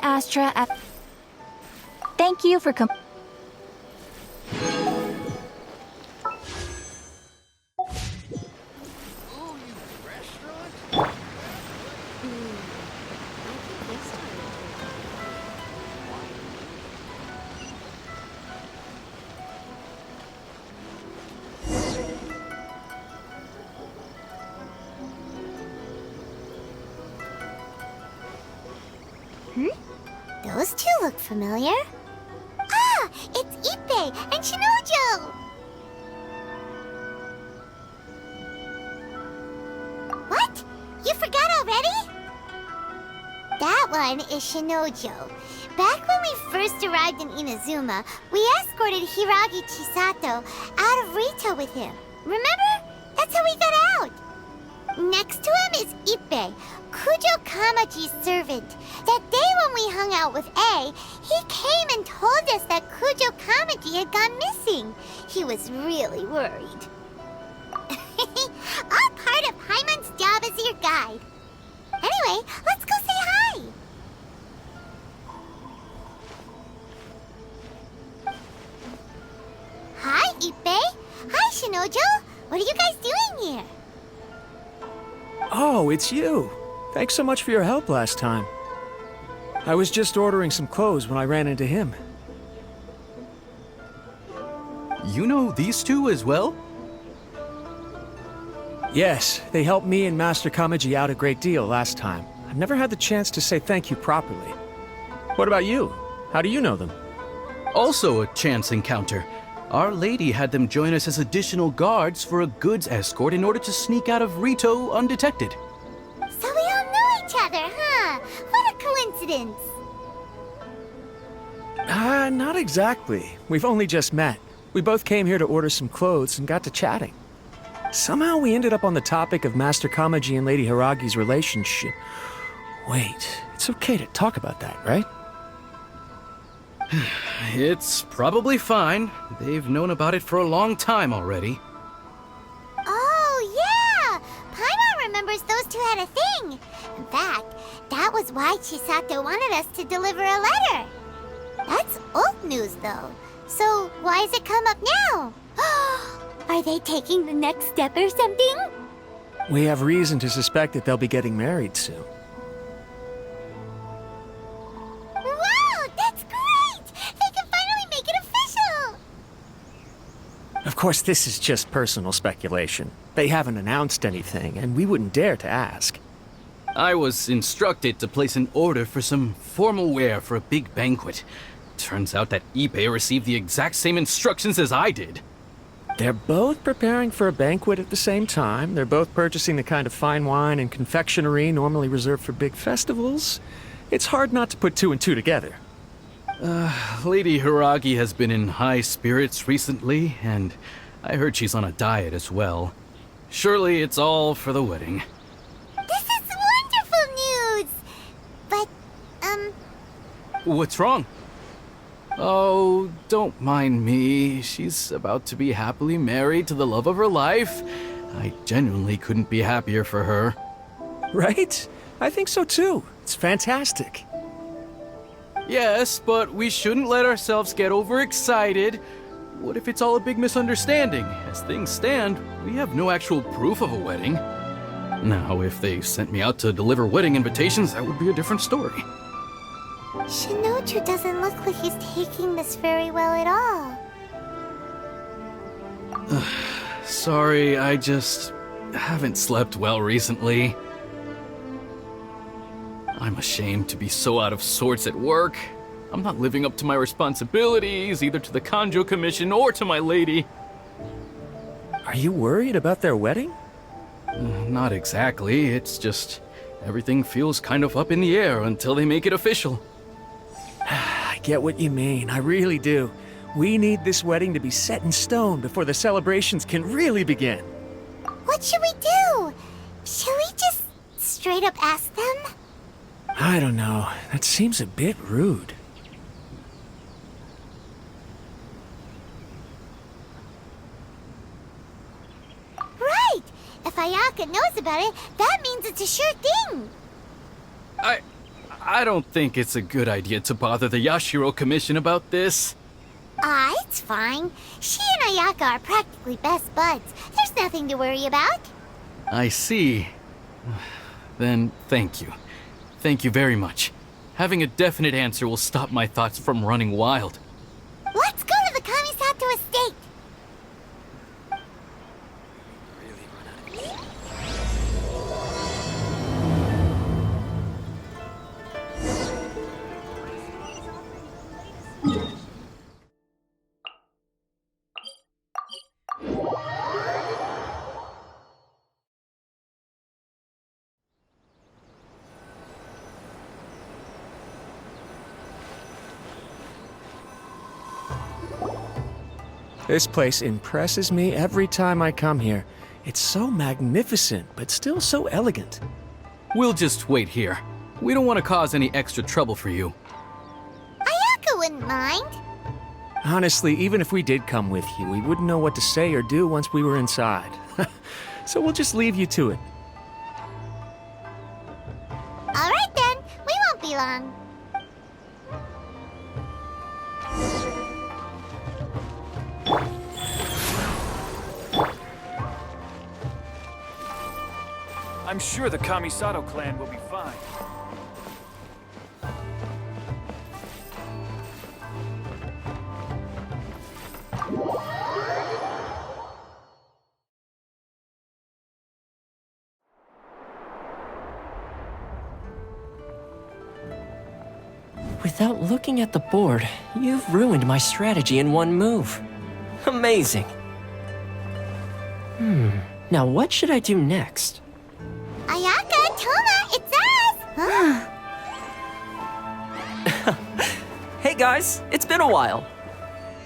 Astra. Thank you for Those two look familiar. Ah! It's Ippei and Shinojo! What? You forgot already? That one is Shinojo. Back when we first arrived in Inazuma, we escorted Hiragi Chisato out of Rito with him. Remember? That's how we got out. Next to him is Ippei, Kujo Kamaji's servant. That day when we hung out with A, he came and told us that Kujo Kamaji had gone missing. He was really worried. All part of Paimon's job as your guide. Anyway, let's go say hi. Hi, Ippei. Hi, Shinojo. What are you guys doing here? Oh, it's you. Thanks so much for your help last time. I was just ordering some clothes when I ran into him. You know these two as well? Yes, they helped me and Master Kamaji out a great deal last time. I've never had the chance to say thank you properly. What about you? How do you know them? Also a chance encounter. Our lady had them join us as additional guards for a goods escort in order to sneak out of Rito undetected. So we all know each other, huh? What a coincidence. Not exactly. We've only just met. We both came here to order some clothes and got to chatting. Somehow we ended up on the topic of Master Kamaji and Lady Hiragi's relationship. Wait, it's okay to talk about that, right? It's probably fine. They've known about it for a long time already. Oh, yeah! Paimon remembers those two had a thing. In fact, that was why Chisato wanted us to deliver a letter. That's old news, though. So why has it come up now? Are they taking the next step or something? We have reason to suspect that they'll be getting married soon. Wow, that's great! They can finally make it official! Of course, this is just personal speculation. They haven't announced anything, and we wouldn't dare to ask. I was instructed to place an order for some formal wear for a big banquet. Turns out that Ippei received the exact same instructions as I did. They're both preparing for a banquet at the same time. They're both purchasing the kind of fine wine and confectionery normally reserved for big festivals. It's hard not to put two and two together. Lady Hiragi has been in high spirits recently, and I heard she's on a diet as well. Surely it's all for the wedding. This is wonderful news! But, What's wrong? Oh, don't mind me. She's about to be happily married to the love of her life. I genuinely couldn't be happier for her. Right? I think so too. It's fantastic. Yes, but we shouldn't let ourselves get overexcited. What if it's all a big misunderstanding? As things stand, we have no actual proof of a wedding. Now, if they sent me out to deliver wedding invitations, that would be a different story. Shinoju doesn't look like he's taking this very well at all. Sorry, I just haven't slept well recently. I'm ashamed to be so out of sorts at work. I'm not living up to my responsibilities, either to the Kanjo Commission or to my lady. Are you worried about their wedding? Not exactly, it's just everything feels kind of up in the air until they make it official. I get what you mean, I really do. We need this wedding to be set in stone before the celebrations can really begin. What should we do? Should we just straight up ask them? I don't know. That seems a bit rude. Right! If Ayaka knows about it, that means it's a sure thing. I don't think it's a good idea to bother the Yashiro Commission about this. It's fine. She and Ayaka are practically best buds. There's nothing to worry about. I see. Then thank you. Thank you very much. Having a definite answer will stop my thoughts from running wild. Let's go to the Kamisato estate. This place impresses me every time I come here. It's so magnificent, but still so elegant. We'll just wait here. We don't want to cause any extra trouble for you. Ayaka wouldn't mind. Honestly, even if we did come with you, we wouldn't know what to say or do once we were inside. So we'll just leave you to it. All right then, we won't be long. I'm sure the Kamisato clan will be fine. Without looking at the board, you've ruined my strategy in one move. Amazing. Now what should I do next? Ayaka, Toma, it's us! Hey guys, it's been a while.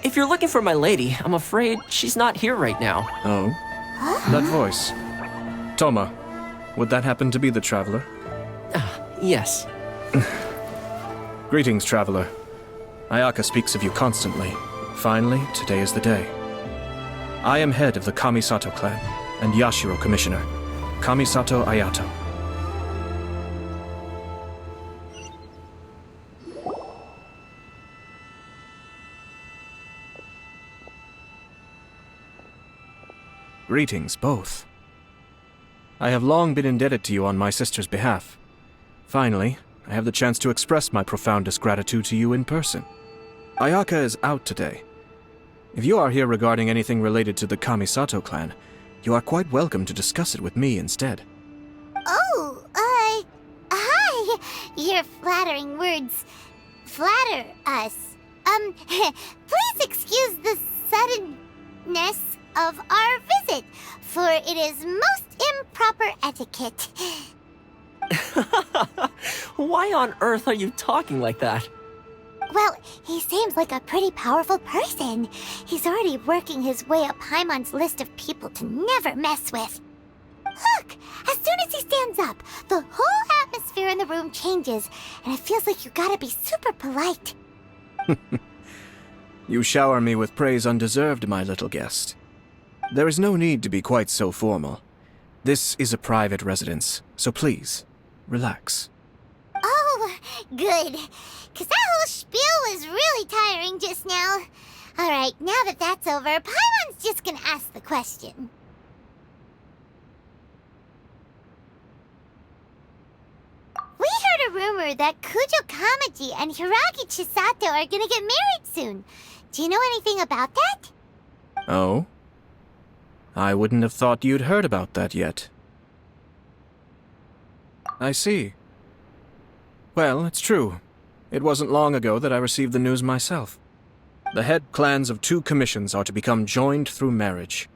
If you're looking for my lady, I'm afraid she's not here right now. Oh? That voice. Toma, would that happen to be the traveler? Yes. Greetings, traveler. Ayaka speaks of you constantly. Finally, today is the day. I am head of the Kamisato clan and Yashiro commissioner, Kamisato Ayato. Greetings, both. I have long been indebted to you on my sister's behalf. Finally, I have the chance to express my profoundest gratitude to you in person. Ayaka is out today. If you are here regarding anything related to the Kamisato clan, you are quite welcome to discuss it with me instead. Oh, hi! Your flattering words flatter us. Please excuse the suddenness of our visit, for it is most improper etiquette. Why on earth are you talking like that? Well, he seems like a pretty powerful person. He's already working his way up Paimon's list of people to never mess with. Look! As soon as he stands up, the whole atmosphere in the room changes, and it feels like you gotta be super polite. You shower me with praise undeserved, my little guest. There is no need to be quite so formal. This is a private residence, so please, relax. Oh, good. 'Cause that whole spiel was really tiring just now. Alright, now that that's over, Paimon's just gonna ask the question. We heard a rumor that Kujo Kamaji and Hiragi Chisato are gonna get married soon. Do you know anything about that? Oh? I wouldn't have thought you'd heard about that yet. I see. Well, it's true. It wasn't long ago that I received the news myself. The head clans of 2 commissions are to become joined through marriage.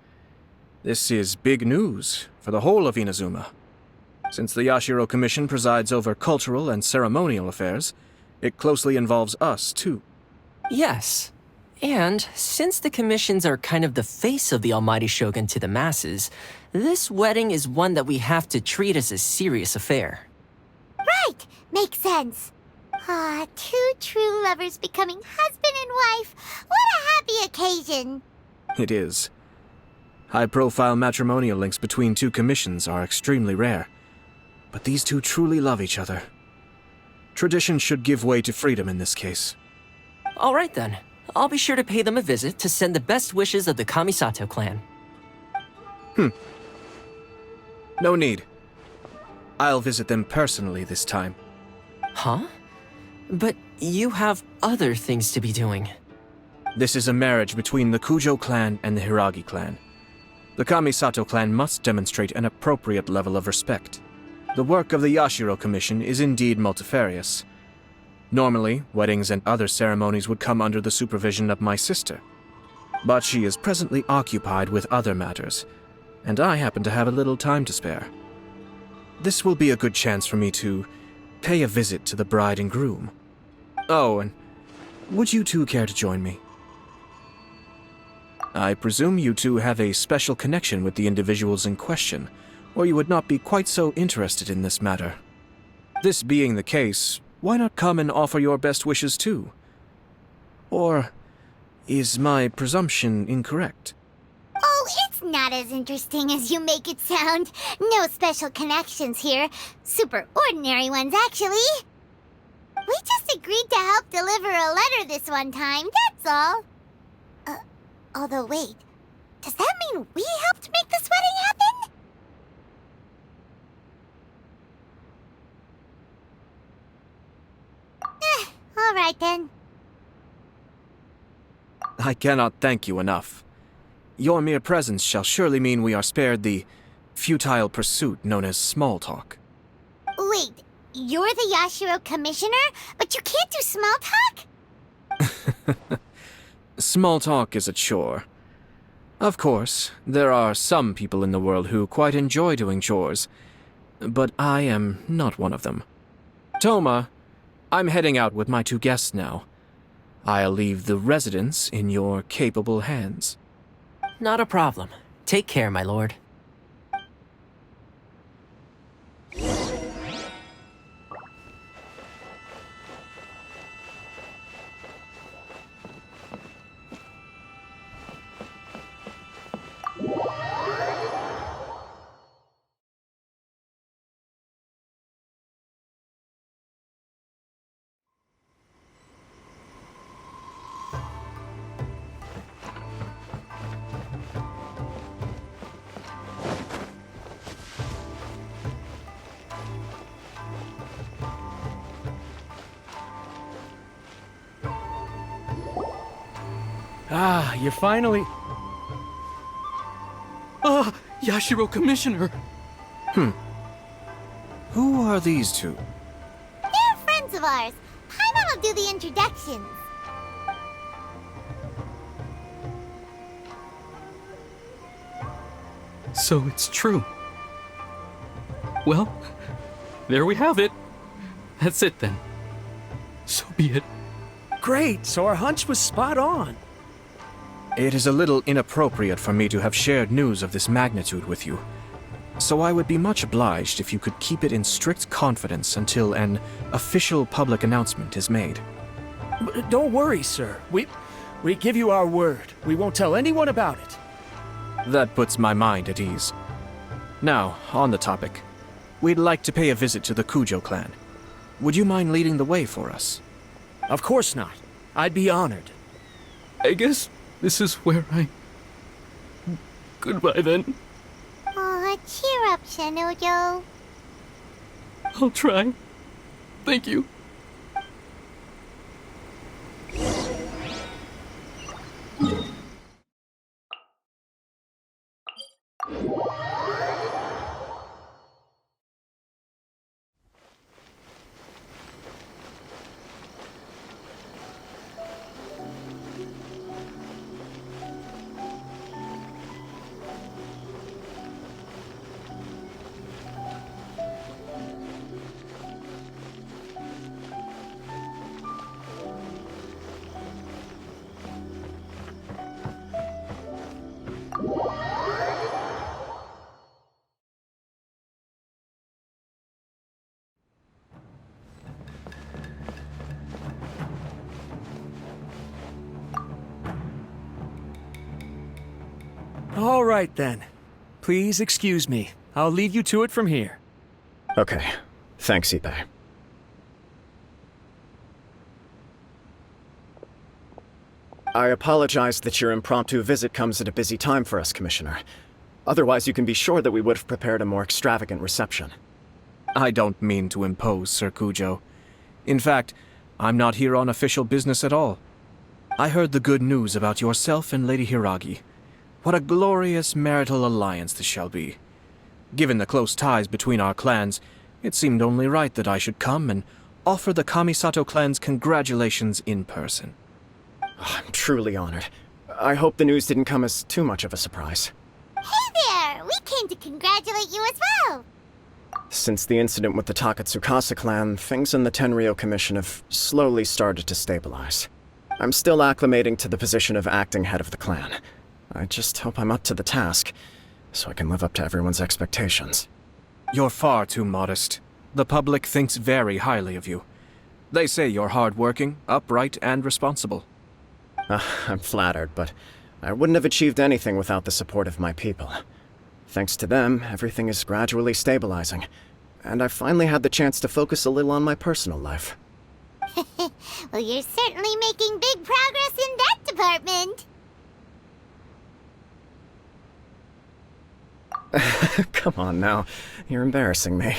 This is big news for the whole of Inazuma. Since the Yashiro Commission presides over cultural and ceremonial affairs, it closely involves us, too. Yes. And since the commissions are kind of the face of the Almighty Shogun to the masses, this wedding is one that we have to treat as a serious affair. Right! Makes sense. Ah, 2 true lovers becoming husband and wife. What a happy occasion! It is. High-profile matrimonial links between 2 commissions are extremely rare. But these 2 truly love each other. Tradition should give way to freedom in this case. All right then. I'll be sure to pay them a visit to send the best wishes of the Kamisato clan. No need. I'll visit them personally this time. Huh? But you have other things to be doing. This is a marriage between the Kujo clan and the Hiragi clan. The Kamisato clan must demonstrate an appropriate level of respect. The work of the Yashiro Commission is indeed multifarious. Normally, weddings and other ceremonies would come under the supervision of my sister. But she is presently occupied with other matters, and I happen to have a little time to spare. This will be a good chance for me to pay a visit to the bride and groom. Oh, and would you two care to join me? I presume you two have a special connection with the individuals in question, or you would not be quite so interested in this matter. This being the case, why not come and offer your best wishes too? Or is my presumption incorrect? Oh, it's not as interesting as you make it sound. No special connections here. Super ordinary ones, actually. We just agreed to help deliver a letter this one time, that's all. Although wait, does that mean we helped make this wedding happen? All right then. I cannot thank you enough. Your mere presence shall surely mean we are spared the futile pursuit known as small talk. Wait, you're the Yashiro Commissioner, but you can't do small talk? Small talk is a chore. Of course, there are some people in the world who quite enjoy doing chores, but I am not one of them. Toma, I'm heading out with my two guests now. I'll leave the residence in your capable hands. Not a problem. Take care, my lord. Ah, you finally... Ah, Yashiro Commissioner! Who are these two? They're friends of ours. Paimon will do the introductions. So it's true. Well, there we have it. That's it then. So be it. Great, so our hunch was spot on. It is a little inappropriate for me to have shared news of this magnitude with you, so I would be much obliged if you could keep it in strict confidence until an official public announcement is made. Don't worry, sir. We give you our word. We won't tell anyone about it. That puts my mind at ease. Now, on the topic. We'd like to pay a visit to the Kujo clan. Would you mind leading the way for us? Of course not. I'd be honored. I guess this is where I... Goodbye then. Aw, cheer up, Shinojo. I'll try. Thank you. All right, then. Please excuse me. I'll leave you to it from here. Okay. Thanks, Ippei. I apologize that your impromptu visit comes at a busy time for us, Commissioner. Otherwise, you can be sure that we would have prepared a more extravagant reception. I don't mean to impose, Sir Kujo. In fact, I'm not here on official business at all. I heard the good news about yourself and Lady Hiragi. What a glorious marital alliance this shall be. Given the close ties between our clans, it seemed only right that I should come and offer the Kamisato clan's congratulations in person. I'm truly honored. I hope the news didn't come as too much of a surprise. Hey there! We came to congratulate you as well! Since the incident with the Takatsukasa clan, things in the Tenryou Commission have slowly started to stabilize. I'm still acclimating to the position of acting head of the clan. I just hope I'm up to the task, so I can live up to everyone's expectations. You're far too modest. The public thinks very highly of you. They say you're hardworking, upright, and responsible. I'm flattered, but I wouldn't have achieved anything without the support of my people. Thanks to them, everything is gradually stabilizing, and I've finally had the chance to focus a little on my personal life. Well, you're certainly making big progress in that department. Come on now, you're embarrassing me.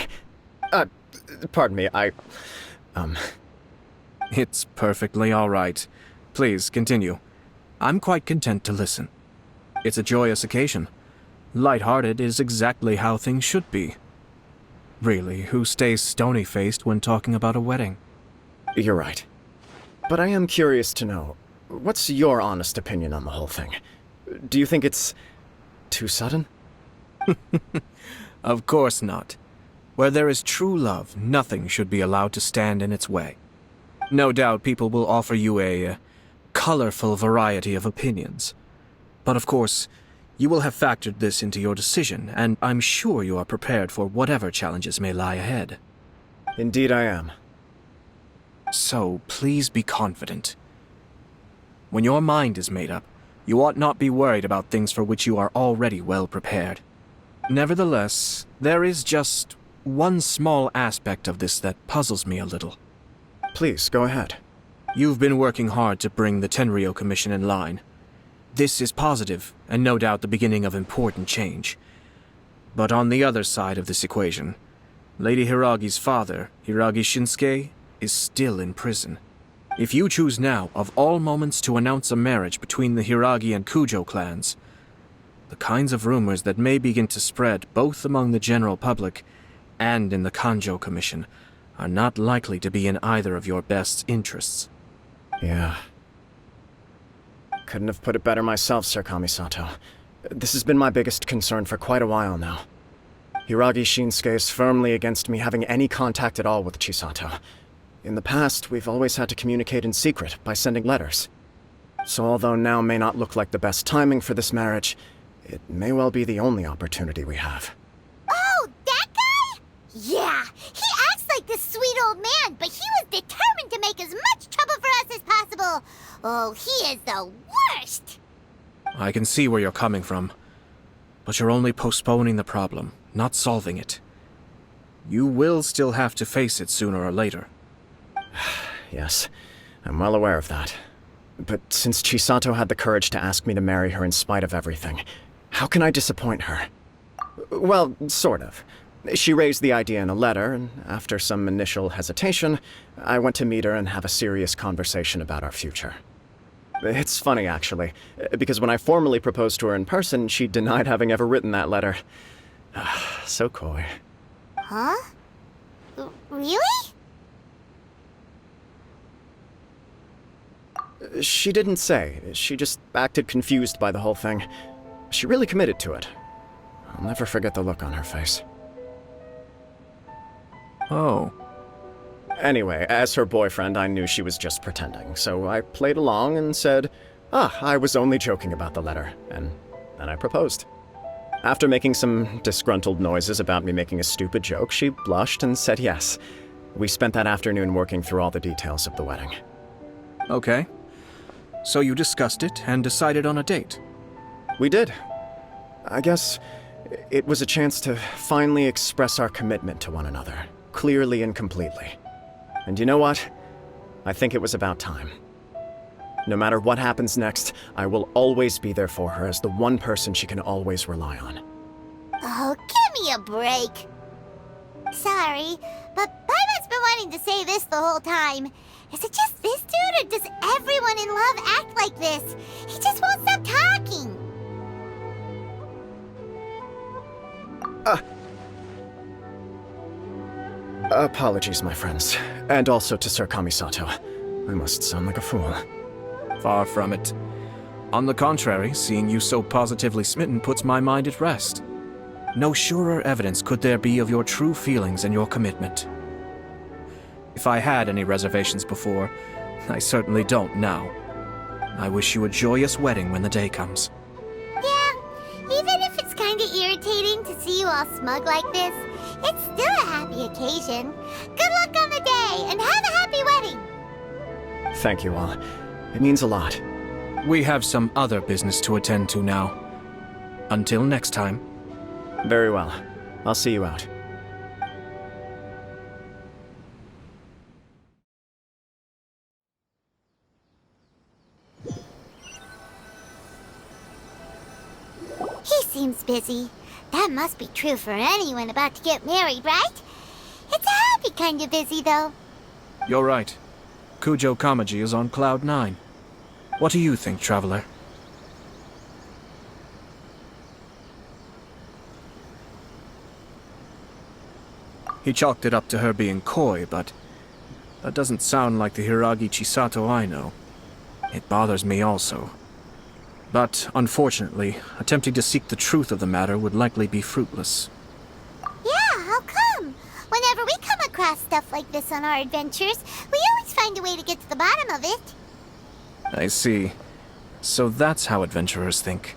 Pardon me, It's perfectly all right. Please, continue. I'm quite content to listen. It's a joyous occasion. Light-hearted is exactly how things should be. Really, who stays stony-faced when talking about a wedding? You're right. But I am curious to know, what's your honest opinion on the whole thing? Do you think it's too sudden? Of course not. Where there is true love, nothing should be allowed to stand in its way. No doubt people will offer you a colorful variety of opinions. But of course, you will have factored this into your decision, and I'm sure you are prepared for whatever challenges may lie ahead. Indeed I am. So, please be confident. When your mind is made up, you ought not be worried about things for which you are already well prepared. Nevertheless, there is just one small aspect of this that puzzles me a little. Please, go ahead. You've been working hard to bring the Tenryou Commission in line. This is positive, and no doubt the beginning of important change. But on the other side of this equation, Lady Hiragi's father, Hiragi Shinsuke, is still in prison. If you choose now, of all moments, to announce a marriage between the Hiragi and Kujo clans, the kinds of rumors that may begin to spread both among the general public and in the Kanjo Commission are not likely to be in either of your best interests. Yeah. Couldn't have put it better myself, Sir Kamisato. This has been my biggest concern for quite a while now. Hiragi Shinsuke is firmly against me having any contact at all with Chisato. In the past, we've always had to communicate in secret by sending letters. So although now may not look like the best timing for this marriage, it may well be the only opportunity we have. Oh, that guy? Yeah, he acts like this sweet old man, but he was determined to make as much trouble for us as possible. Oh, he is the worst! I can see where you're coming from, but you're only postponing the problem, not solving it. You will still have to face it sooner or later. Yes, I'm well aware of that. But since Chisato had the courage to ask me to marry her in spite of everything, how can I disappoint her? Well, sort of. She raised the idea in a letter, and after some initial hesitation, I went to meet her and have a serious conversation about our future. It's funny, actually, because when I formally proposed to her in person, she denied having ever written that letter. So coy. Huh? Really? She didn't say. She just acted confused by the whole thing. She really committed to it. I'll never forget the look on her face. Oh. Anyway, as her boyfriend, I knew she was just pretending, so I played along and said, I was only joking about the letter, and then I proposed. After making some disgruntled noises about me making a stupid joke, she blushed and said yes. We spent that afternoon working through all the details of the wedding. Okay. So you discussed it and decided on a date? We did. I guess it was a chance to finally express our commitment to one another, clearly and completely. And you know what? I think it was about time. No matter what happens next, I will always be there for her as the one person she can always rely on. Oh, give me a break. Sorry, but Paimon's been wanting to say this the whole time. Is it just this dude, or does everyone in love act like this? He just won't stop talking. Apologies, my friends. And also to Sir Kamisato. I must sound like a fool. Far from it. On the contrary, seeing you so positively smitten puts my mind at rest. No surer evidence could there be of your true feelings and your commitment. If I had any reservations before, I certainly don't now. I wish you a joyous wedding when the day comes. Yeah, even if it's kinda irritating to see you all smug like this, it's still a happy occasion. Good luck on the day, and have a happy wedding! Thank you all. It means a lot. We have some other business to attend to now. Until next time. Very well. I'll see you out. He seems busy. That must be true for anyone about to get married, right? It's a happy kind of busy, though. You're right. Kujo Kamaji is on Cloud 9. What do you think, Traveler? He chalked it up to her being coy, but that doesn't sound like the Hiragi Chisato I know. It bothers me also. But, unfortunately, attempting to seek the truth of the matter would likely be fruitless. Yeah, how come? Whenever we come across stuff like this on our adventures, we always find a way to get to the bottom of it. I see. So that's how adventurers think.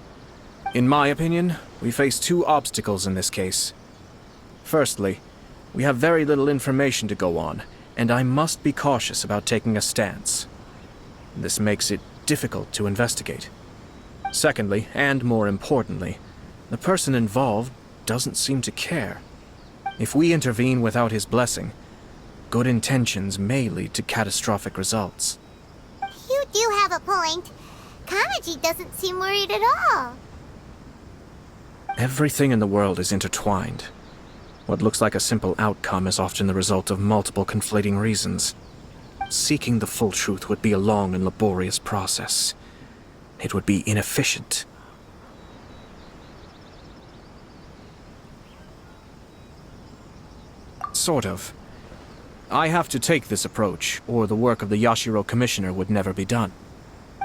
In my opinion, we face two obstacles in this case. Firstly, we have very little information to go on, and I must be cautious about taking a stance. This makes it difficult to investigate. Secondly, and more importantly, the person involved doesn't seem to care. If we intervene without his blessing, good intentions may lead to catastrophic results. You do have a point. Kamaji doesn't seem worried at all. Everything in the world is intertwined. What looks like a simple outcome is often the result of multiple conflating reasons. Seeking the full truth would be a long and laborious process. It would be inefficient. Sort of. I have to take this approach, or the work of the Yashiro Commissioner would never be done.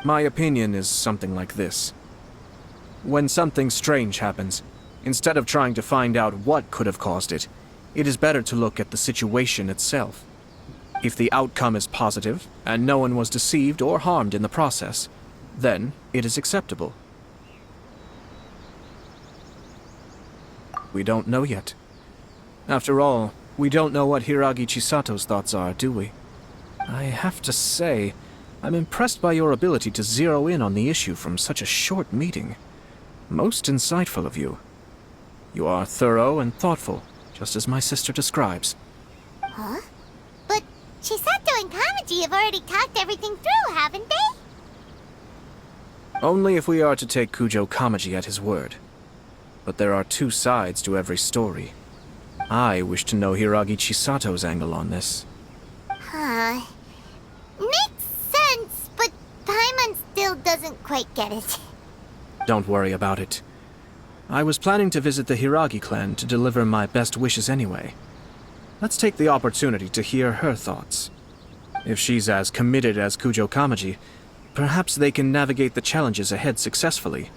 My opinion is something like this. When something strange happens, instead of trying to find out what could have caused it, it is better to look at the situation itself. If the outcome is positive, and no one was deceived or harmed in the process, then it is acceptable. We don't know yet. After all, we don't know what Hiragi Chisato's thoughts are, do we? I have to say, I'm impressed by your ability to zero in on the issue from such a short meeting. Most insightful of you. You are thorough and thoughtful, just as my sister describes. Huh? But Chisato and Kamaji have already talked everything through, haven't they? Only if we are to take Kujo Kamaji at his word. But there are two sides to every story. I wish to know Hiragi Chisato's angle on this. Huh. Makes sense, but Paimon still doesn't quite get it. Don't worry about it. I was planning to visit the Hiragi clan to deliver my best wishes anyway. Let's take the opportunity to hear her thoughts. If she's as committed as Kujo Kamaji, perhaps they can navigate the challenges ahead successfully.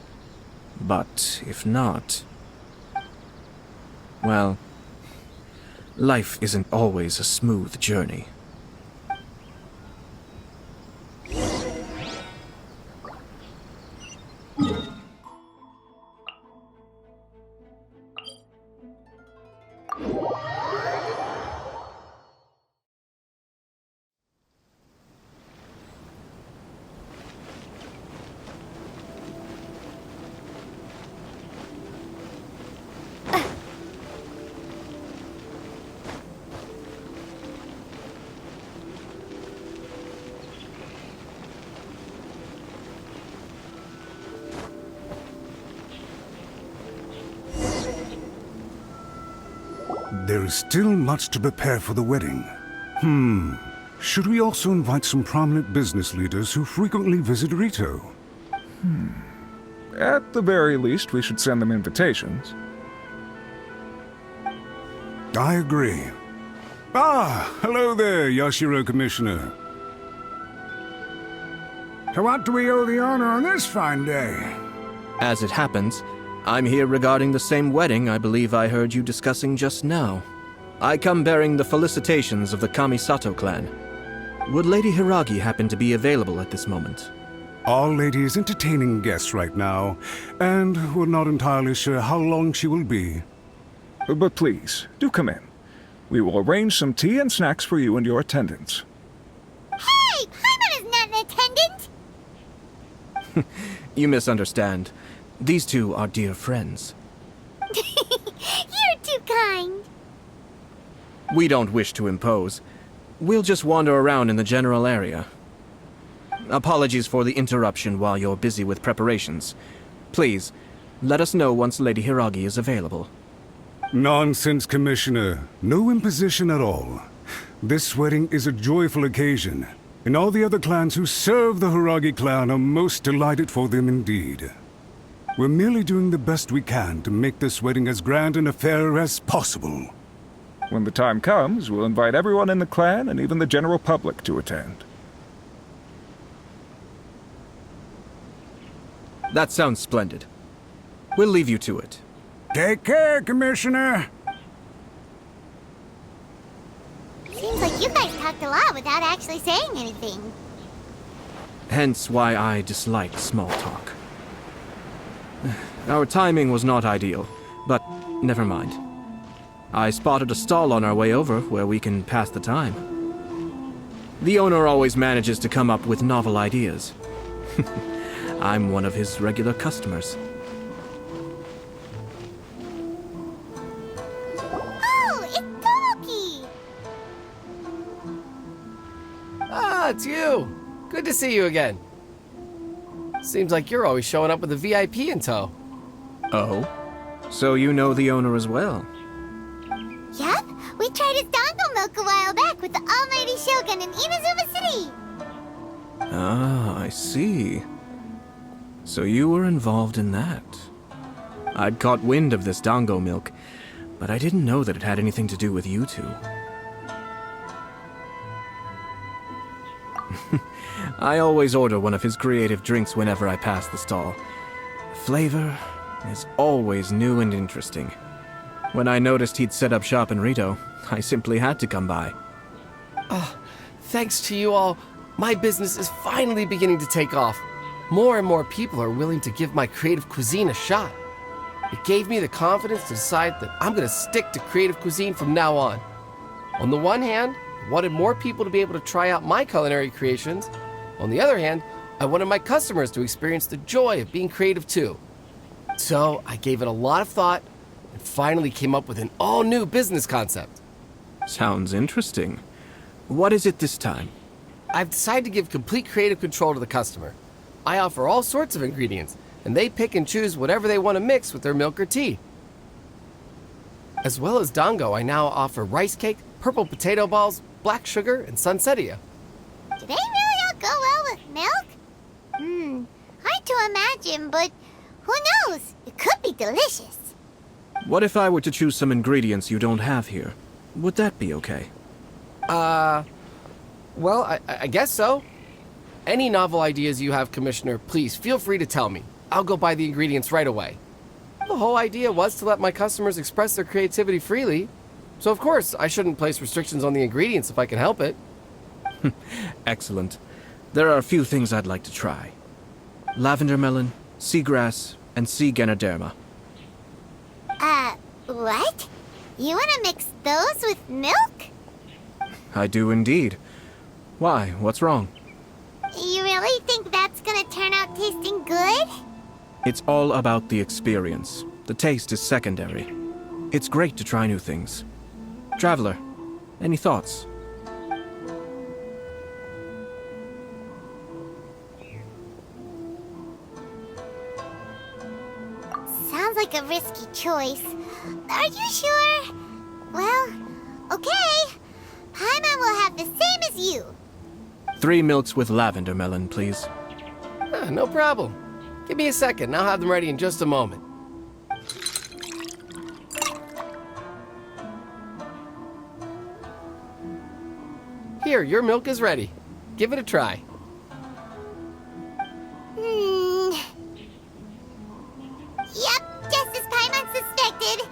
But if not... well, life isn't always a smooth journey. there is still much to prepare for the wedding. Should we also invite some prominent business leaders who frequently visit Rito? At the very least, we should send them invitations. I agree. Ah, hello there, Yashiro Commissioner. To what do we owe the honor on this fine day? As it happens, I'm here regarding the same wedding I believe I heard you discussing just now. I come bearing the felicitations of the Kamisato clan. Would Lady Hiragi happen to be available at this moment? Our lady is entertaining guests right now, and we're not entirely sure how long she will be. But please, do come in. We will arrange some tea and snacks for you and your attendants. Hey! Paimon is not an attendant! You misunderstand. These two are dear friends. You're too kind. We don't wish to impose. We'll just wander around in the general area. Apologies for the interruption while you're busy with preparations. Please, let us know once Lady Hiragi is available. Nonsense, Commissioner. No imposition at all. This wedding is a joyful occasion, and all the other clans who serve the Hiragi clan are most delighted for them indeed. We're merely doing the best we can to make this wedding as grand an affair as possible. When the time comes, we'll invite everyone in the clan and even the general public to attend. That sounds splendid. We'll leave you to it. Take care, Commissioner. Seems like you guys talked a lot without actually saying anything. Hence why I dislike small talk. Our timing was not ideal, but never mind. I spotted a stall on our way over where we can pass the time. The owner always manages to come up with novel ideas. I'm one of his regular customers. Oh, it's Tomoki! Ah, it's you! Good to see you again. Seems like you're always showing up with a VIP in tow. Oh? So you know the owner as well? Yep, we tried his dango milk a while back with the almighty Shogun in Inazuma City. Ah, I see. So you were involved in that. I'd caught wind of this dango milk, but I didn't know that it had anything to do with you two. I always order one of his creative drinks whenever I pass the stall. The flavor is always new and interesting. When I noticed he'd set up shop in Rito, I simply had to come by. Thanks to you all, my business is finally beginning to take off. More and more people are willing to give my creative cuisine a shot. It gave me the confidence to decide that I'm going to stick to creative cuisine from now on. On the one hand, I wanted more people to be able to try out my culinary creations. On the other hand, I wanted my customers to experience the joy of being creative too. So I gave it a lot of thought and finally came up with an all-new business concept. Sounds interesting. What is it this time? I've decided to give complete creative control to the customer. I offer all sorts of ingredients, and they pick and choose whatever they want to mix with their milk or tea. As well as dango, I now offer rice cake, purple potato balls, black sugar, and sunsettia. Do they really all go well with milk? Hard to imagine, but who knows? It could be delicious. What if I were to choose some ingredients you don't have here? Would that be okay? Well, I guess so. Any novel ideas you have, Commissioner, please feel free to tell me. I'll go buy the ingredients right away. The whole idea was to let my customers express their creativity freely. So of course, I shouldn't place restrictions on the ingredients if I can help it. Excellent. There are a few things I'd like to try. Lavender melon, seagrass, and sea ganoderma. What? You want to mix those with milk? I do indeed. Why? What's wrong? You really think that's gonna turn out tasting good? It's all about the experience. The taste is secondary. It's great to try new things. Traveler, any thoughts? Sounds like a risky choice. Are you sure? Well, okay. Paimon will have the same as you. 3 milks with lavender melon, please. No problem. Give me a second, and I'll have them ready in just a moment. Here, your milk is ready. Give it a try. Yep, just as Paimon suspected.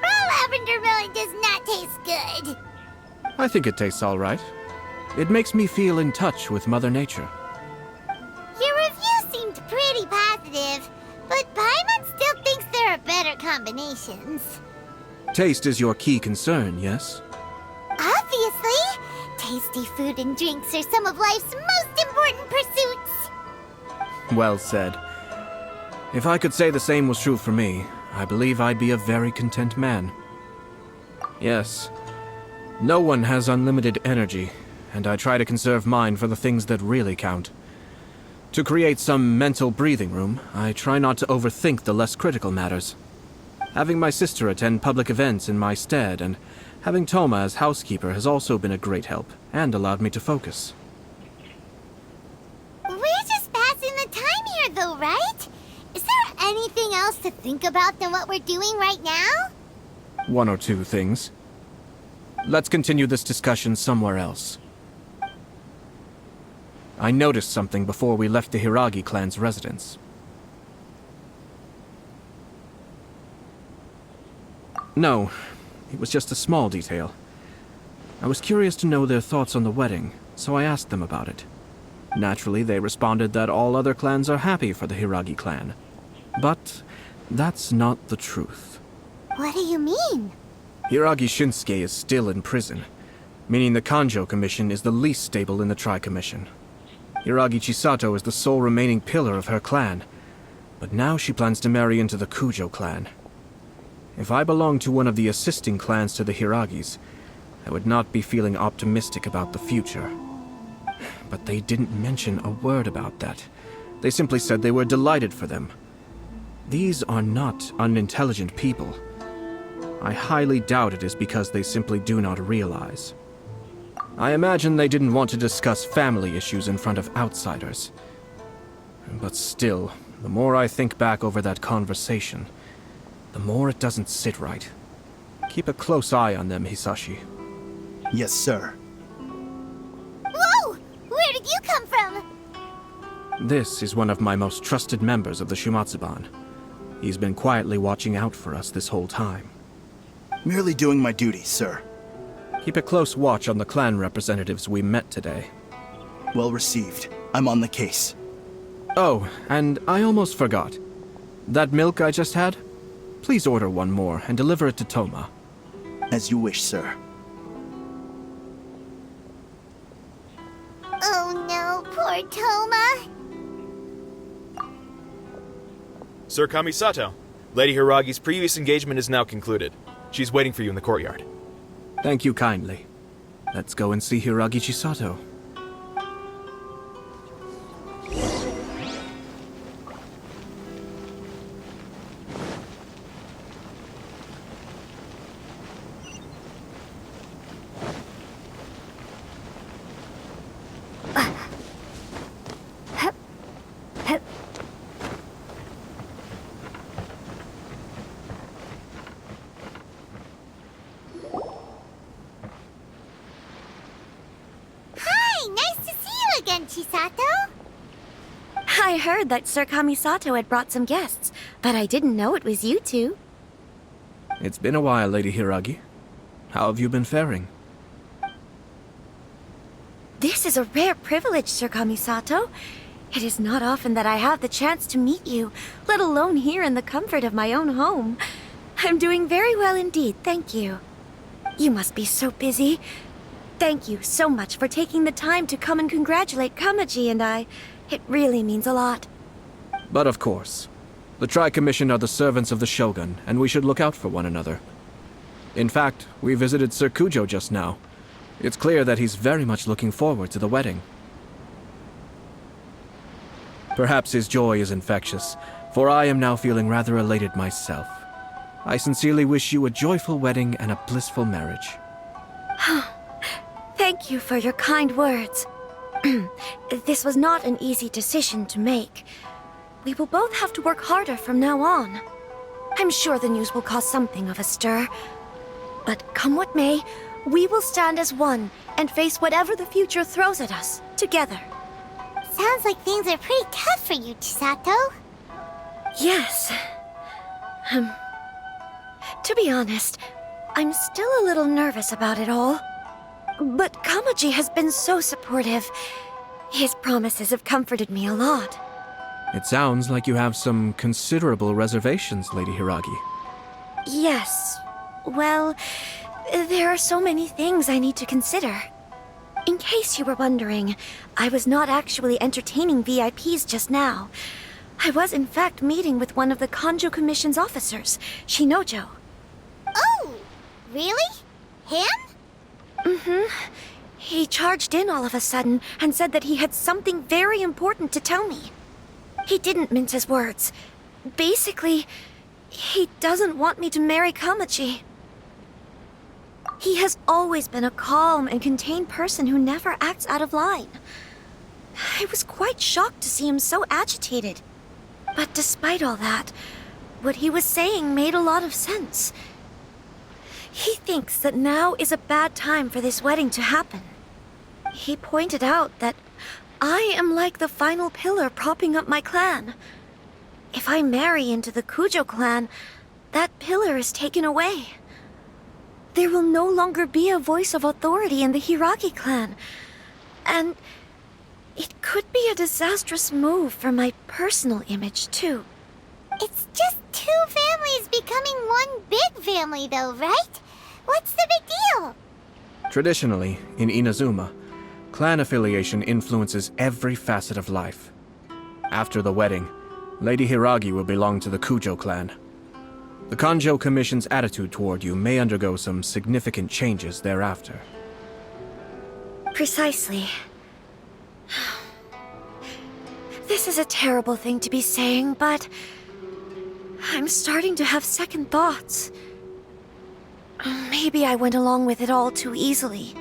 Raw lavender melon does not taste good. I think it tastes all right. It makes me feel in touch with Mother Nature. Your review seemed pretty positive, but Paimon still thinks there are better combinations. Taste is your key concern, yes? Obviously! Tasty food and drinks are some of life's most important pursuits. Well said. If I could say the same was true for me, I believe I'd be a very content man. Yes. No one has unlimited energy, and I try to conserve mine for the things that really count. To create some mental breathing room, I try not to overthink the less critical matters. Having my sister attend public events in my stead, and having Toma as housekeeper has also been a great help, and allowed me to focus. We're just passing the time here, though, right? Is there anything else to think about than what we're doing right now? 1 or 2 things. Let's continue this discussion somewhere else. I noticed something before we left the Hiragi clan's residence. No, it was just a small detail. I was curious to know their thoughts on the wedding, so I asked them about it. Naturally, they responded that all other clans are happy for the Hiragi clan. But that's not the truth. What do you mean? Hiragi Shinsuke is still in prison, meaning the Kanjo Commission is the least stable in the Tri-Commission. Hiragi Chisato is the sole remaining pillar of her clan, but now she plans to marry into the Kujo clan. If I belonged to one of the assisting clans to the Hiragis, I would not be feeling optimistic about the future. But they didn't mention a word about that. They simply said they were delighted for them. These are not unintelligent people. I highly doubt it is because they simply do not realize. I imagine they didn't want to discuss family issues in front of outsiders. But still, the more I think back over that conversation, the more it doesn't sit right. Keep a close eye on them, Hisashi. Yes, sir. Whoa! Where did you come from? This is one of my most trusted members of the Shumatsuban. He's been quietly watching out for us this whole time. Merely doing my duty, sir. Keep a close watch on the clan representatives we met today. Well received. I'm on the case. Oh, and I almost forgot. That milk I just had? Please order one more and deliver it to Toma. As you wish, sir. Oh no, poor Toma. Sir Kamisato, Lady Hiragi's previous engagement is now concluded. She's waiting for you in the courtyard. Thank you kindly. Let's go and see Hiragi Chisato. Chisato? I heard that Sir Kamisato had brought some guests, but I didn't know it was you two. It's been a while, Lady Hiragi. How have you been faring? This is a rare privilege, Sir Kamisato. It is not often that I have the chance to meet you, let alone here in the comfort of my own home. I'm doing very well indeed, thank you. You must be so busy. Thank you so much for taking the time to come and congratulate Kamaji and I. It really means a lot. But of course. The Tri-Commission are the servants of the Shogun, and we should look out for one another. In fact, we visited Sir Kujo just now. It's clear that he's very much looking forward to the wedding. Perhaps his joy is infectious, for I am now feeling rather elated myself. I sincerely wish you a joyful wedding and a blissful marriage. Thank you for your kind words. This was not an easy decision to make. We will both have to work harder from now on. I'm sure the news will cause something of a stir. But come what may, we will stand as one and face whatever the future throws at us, together. Sounds like things are pretty tough for you, Chisato. Yes. To be honest, I'm still a little nervous about it all. But Kamaji has been so supportive. His promises have comforted me a lot. It sounds like you have some considerable reservations, Lady Hiragi. Yes. Well, there are so many things I need to consider. In case you were wondering, I was not actually entertaining VIPs just now. I was in fact meeting with one of the Kanjo Commission's officers, Shinojo. Oh, really? Him? Mm-hmm. He charged in all of a sudden and said that he had something very important to tell me. He didn't mince his words. Basically, he doesn't want me to marry Kamaji. He has always been a calm and contained person who never acts out of line. I was quite shocked to see him so agitated. But despite all that, what he was saying made a lot of sense. He thinks that now is a bad time for this wedding to happen. He pointed out that I am like the final pillar propping up my clan. If I marry into the Kujo clan, that pillar is taken away. There will no longer be a voice of authority in the Hiragi clan. And it could be a disastrous move for my personal image, too. It's just two families becoming one big family, though, right? What's the big deal? Traditionally, in Inazuma, clan affiliation influences every facet of life. After the wedding, Lady Hiragi will belong to the Kujo clan. The Kanjo Commission's attitude toward you may undergo some significant changes thereafter. Precisely. This is a terrible thing to be saying, but I'm starting to have second thoughts. Maybe I went along with it all too easily.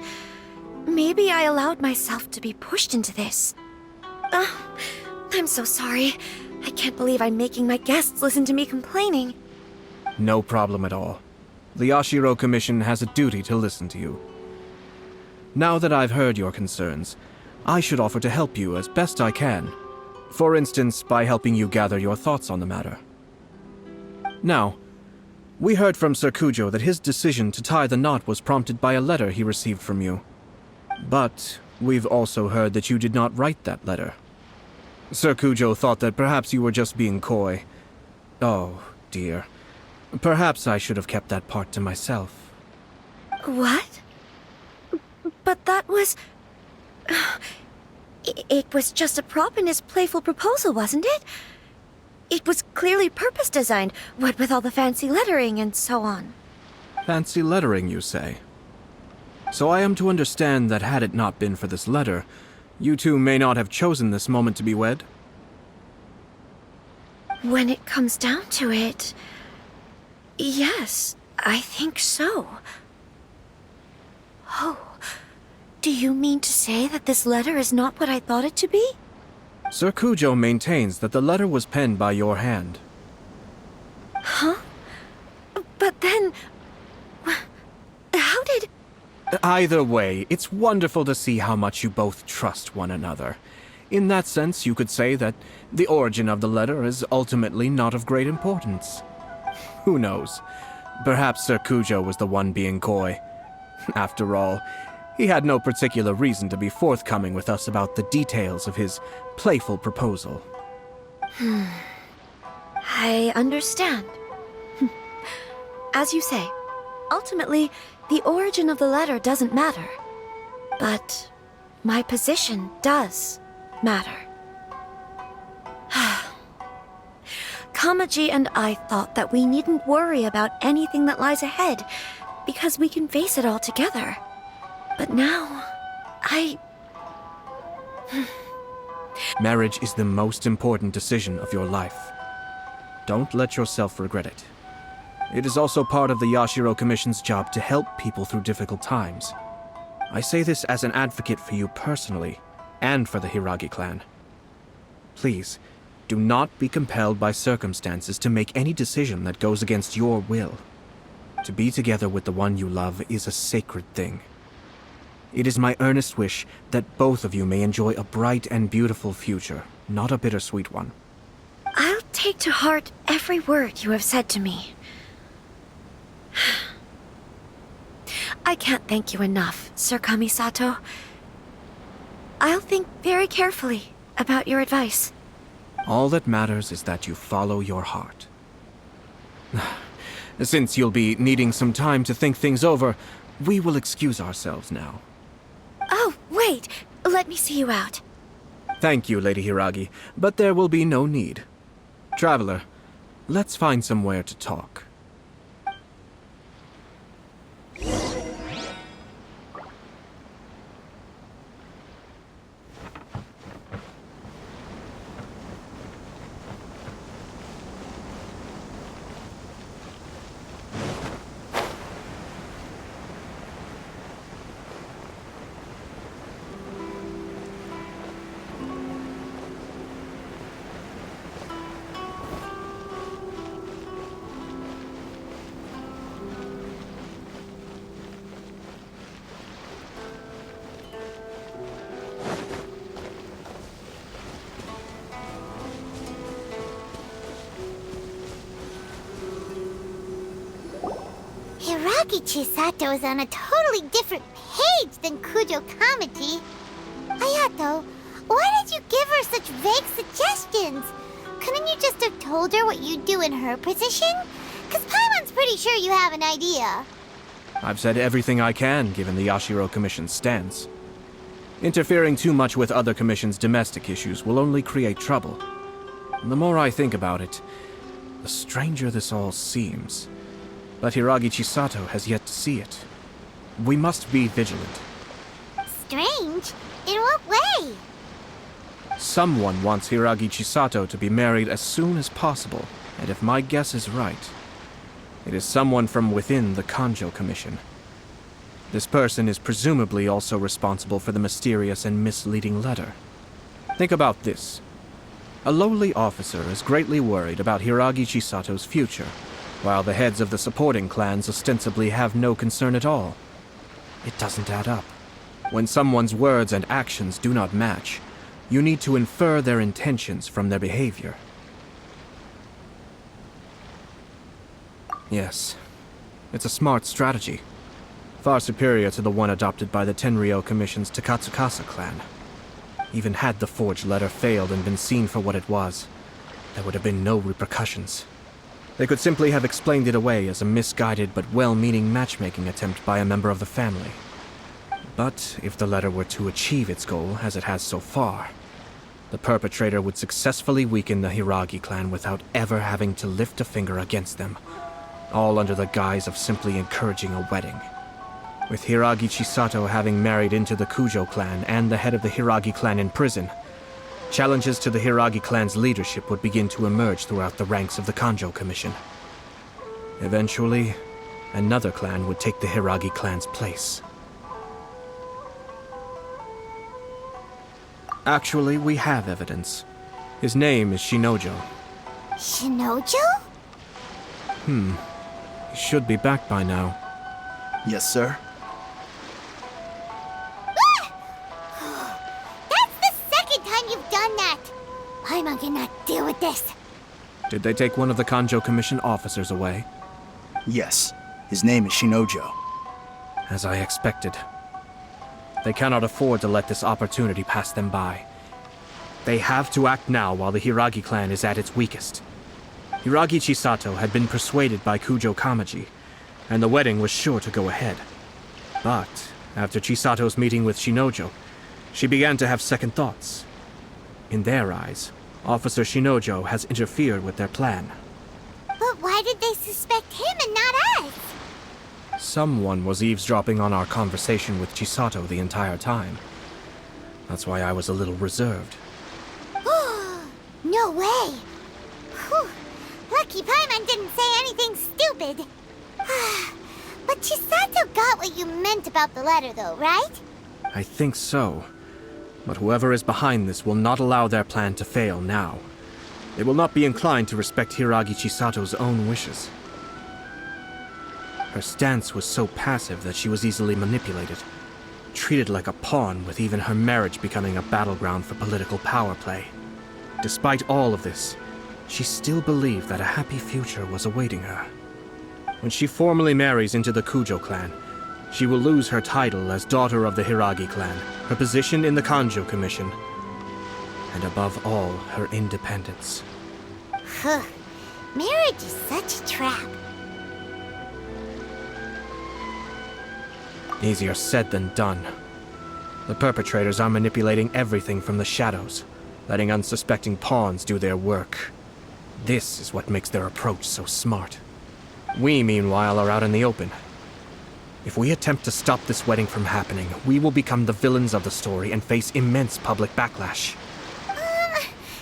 Maybe I allowed myself to be pushed into this. I'm so sorry. I can't believe I'm making my guests listen to me complaining. No problem at all. The Yashiro Commission has a duty to listen to you. Now that I've heard your concerns, I should offer to help you as best I can. For instance, by helping you gather your thoughts on the matter. Now, we heard from Sir Kujo that his decision to tie the knot was prompted by a letter he received from you. But we've also heard that you did not write that letter. Sir Kujo thought that perhaps you were just being coy. Oh, dear. Perhaps I should have kept that part to myself. What? But that was... It was just a prop in his playful proposal, wasn't it? It was clearly purpose-designed, what with all the fancy lettering and so on. Fancy lettering, you say? So I am to understand that had it not been for this letter, you two may not have chosen this moment to be wed? When it comes down to it... yes, I think so. Oh, do you mean to say that this letter is not what I thought it to be? Sir Kujo maintains that the letter was penned by your hand. Huh? But then... how did... Either way, it's wonderful to see how much you both trust one another. In that sense, you could say that the origin of the letter is ultimately not of great importance. Who knows? Perhaps Sir Kujo was the one being coy. After all, he had no particular reason to be forthcoming with us about the details of his playful proposal. I understand. As you say, ultimately, the origin of the letter doesn't matter. But my position does matter. Kamaji and I thought that we needn't worry about anything that lies ahead, because we can face it all together. But now, Marriage is the most important decision of your life. Don't let yourself regret it. It is also part of the Yashiro Commission's job to help people through difficult times. I say this as an advocate for you personally, and for the Hiragi clan. Please, do not be compelled by circumstances to make any decision that goes against your will. To be together with the one you love is a sacred thing. It is my earnest wish that both of you may enjoy a bright and beautiful future, not a bittersweet one. I'll take to heart every word you have said to me. I can't thank you enough, Sir Kamisato. I'll think very carefully about your advice. All that matters is that you follow your heart. Since you'll be needing some time to think things over, we will excuse ourselves now. Oh, wait! Let me see you out. Thank you, Lady Hiragi, but there will be no need. Traveler, let's find somewhere to talk. Hiragi Chisato is on a totally different page than Kujo Kamaji. Ayato, why did you give her such vague suggestions? Couldn't you just have told her what you'd do in her position? Because Paimon's pretty sure you have an idea. I've said everything I can, given the Yashiro Commission's stance. Interfering too much with other commissions' domestic issues will only create trouble. The more I think about it, the stranger this all seems. But Hiragi Chisato has yet to see it. We must be vigilant. Strange? In what way? Someone wants Hiragi Chisato to be married as soon as possible, and if my guess is right, it is someone from within the Kanjo Commission. This person is presumably also responsible for the mysterious and misleading letter. Think about this. A lowly officer is greatly worried about Hiragi Chisato's future, while the heads of the supporting clans ostensibly have no concern at all. It doesn't add up. When someone's words and actions do not match, you need to infer their intentions from their behavior. Yes, it's a smart strategy. Far superior to the one adopted by the Tenryou Commission's Takatsukasa clan. Even had the forged letter failed and been seen for what it was, there would have been no repercussions. They could simply have explained it away as a misguided but well-meaning matchmaking attempt by a member of the family. But if the letter were to achieve its goal, as it has so far, the perpetrator would successfully weaken the Hiragi clan without ever having to lift a finger against them, all under the guise of simply encouraging a wedding. With Hiragi Chisato having married into the Kujo clan and the head of the Hiragi clan in prison, challenges to the Hiragi clan's leadership would begin to emerge throughout the ranks of the Kanjo Commission. Eventually, another clan would take the Hiragi clan's place. Actually, we have evidence. His name is Shinojo. Shinojo? He should be back by now. Yes, sir. That's the second time you've done that! Paimon cannot deal with this. Did they take one of the Kanjo Commission officers away? Yes. His name is Shinojo. As I expected. They cannot afford to let this opportunity pass them by. They have to act now while the Hiragi clan is at its weakest. Hiragi Chisato had been persuaded by Kujo Kamaji, and the wedding was sure to go ahead. But after Chisato's meeting with Shinojo, she began to have second thoughts. In their eyes, Officer Shinojo has interfered with their plan. But why did they suspect him and not us? Someone was eavesdropping on our conversation with Chisato the entire time. That's why I was a little reserved. No way! Whew. Lucky lucky Paimon didn't say anything stupid. But Chisato got what you meant about the letter, though, right? I think so. But whoever is behind this will not allow their plan to fail now. They will not be inclined to respect Hiragi Chisato's own wishes. Her stance was so passive that she was easily manipulated, treated like a pawn, with even her marriage becoming a battleground for political power play. Despite all of this, she still believed that a happy future was awaiting her. When she formally marries into the Kujo clan, she will lose her title as daughter of the Hiragi clan, her position in the Kanjo Commission, and above all, her independence. Huh. Marriage is such a trap. Easier said than done. The perpetrators are manipulating everything from the shadows, letting unsuspecting pawns do their work. This is what makes their approach so smart. We, meanwhile, are out in the open. If we attempt to stop this wedding from happening, we will become the villains of the story and face immense public backlash.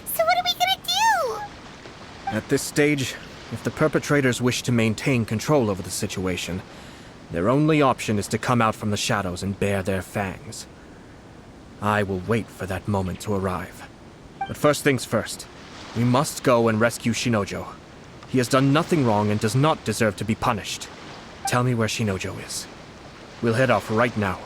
So what are we gonna do? At this stage, if the perpetrators wish to maintain control over the situation, their only option is to come out from the shadows and bare their fangs. I will wait for that moment to arrive. But first things first, we must go and rescue Shinojo. He has done nothing wrong and does not deserve to be punished. Tell me where Shinojo is. We'll head off right now.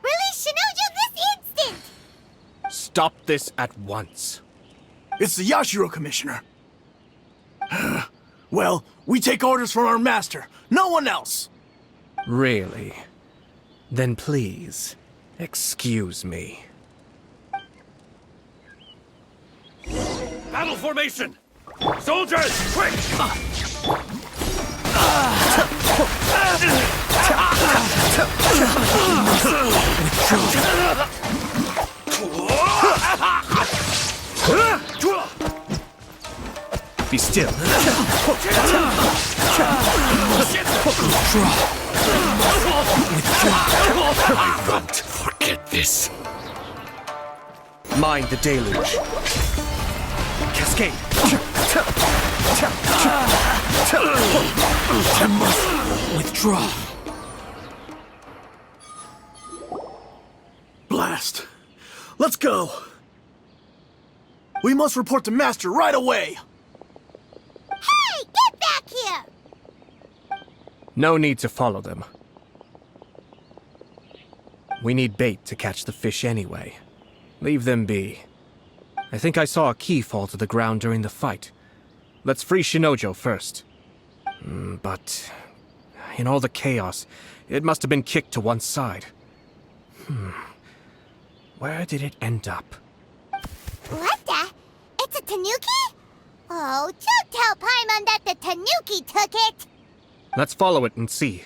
Release Shinojo this instant! Stop this at once. It's the Yashiro Commissioner. Well, we take orders from our master, no one else. Really? Then please, excuse me. Battle formation! Soldiers, quick! Be still. I won't forget this. Mind the deluge. Cascade. I must withdraw. Blast. Let's go. We must report to Master right away. Hey, get back here! No need to follow them. We need bait to catch the fish anyway. Leave them be. I think I saw a key fall to the ground during the fight. Let's free Shinojo first. But in all the chaos, it must have been kicked to one side. Where did it end up? What the? It's a tanuki? Oh, don't tell Paimon that the tanuki took it! Let's follow it and see.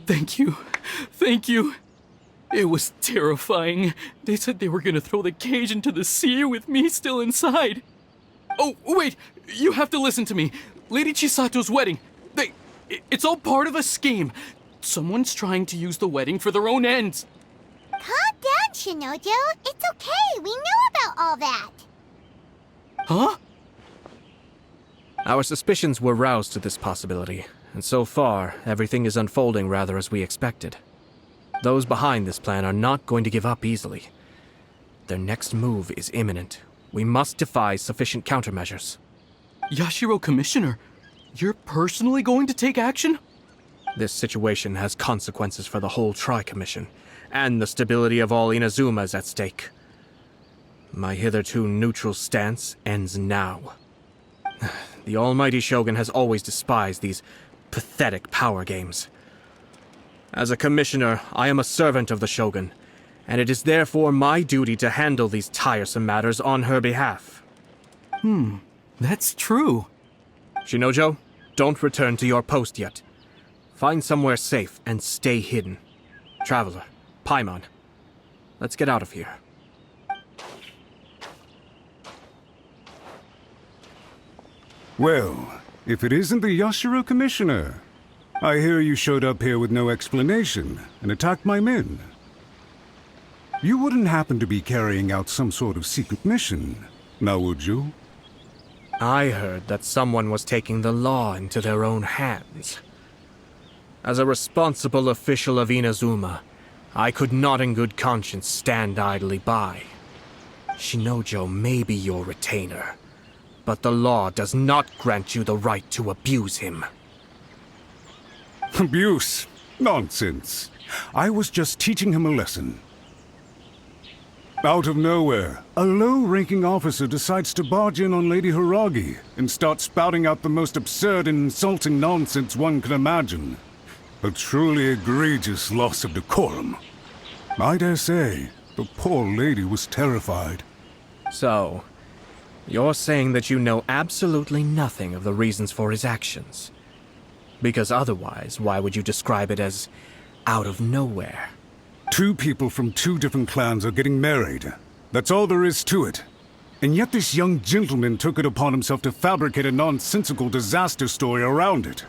Thank you. Thank you. It was terrifying. They said they were gonna throw the cage into the sea with me still inside. Oh, wait! You have to listen to me. Lady Chisato's wedding. It's all part of a scheme. Someone's trying to use the wedding for their own ends. Calm down, Shinojo. It's okay. We know about all that. Huh? Our suspicions were roused to this possibility, and so far, everything is unfolding rather as we expected. Those behind this plan are not going to give up easily. Their next move is imminent. We must devise sufficient countermeasures. Yashiro Commissioner, you're personally going to take action? This situation has consequences for the whole Tri-Commission, and the stability of all Inazuma is at stake. My hitherto neutral stance ends now. The almighty Shogun has always despised these pathetic power games. As a commissioner, I am a servant of the Shogun, and it is therefore my duty to handle these tiresome matters on her behalf. That's true. Shinojo, don't return to your post yet. Find somewhere safe and stay hidden. Traveler, Paimon, let's get out of here. Well, if it isn't the Yashiro Commissioner, I hear you showed up here with no explanation and attacked my men. You wouldn't happen to be carrying out some sort of secret mission, now would you? I heard that someone was taking the law into their own hands. As a responsible official of Inazuma, I could not in good conscience stand idly by. Shinojo may be your retainer, but the law does not grant you the right to abuse him. Abuse? Nonsense. I was just teaching him a lesson. Out of nowhere, a low-ranking officer decides to barge in on Lady Hiragi and start spouting out the most absurd and insulting nonsense one can imagine. A truly egregious loss of decorum. I dare say, the poor lady was terrified. So, you're saying that you know absolutely nothing of the reasons for his actions? Because otherwise, why would you describe it as out of nowhere? Two people from two different clans are getting married. That's all there is to it. And yet this young gentleman took it upon himself to fabricate a nonsensical disaster story around it.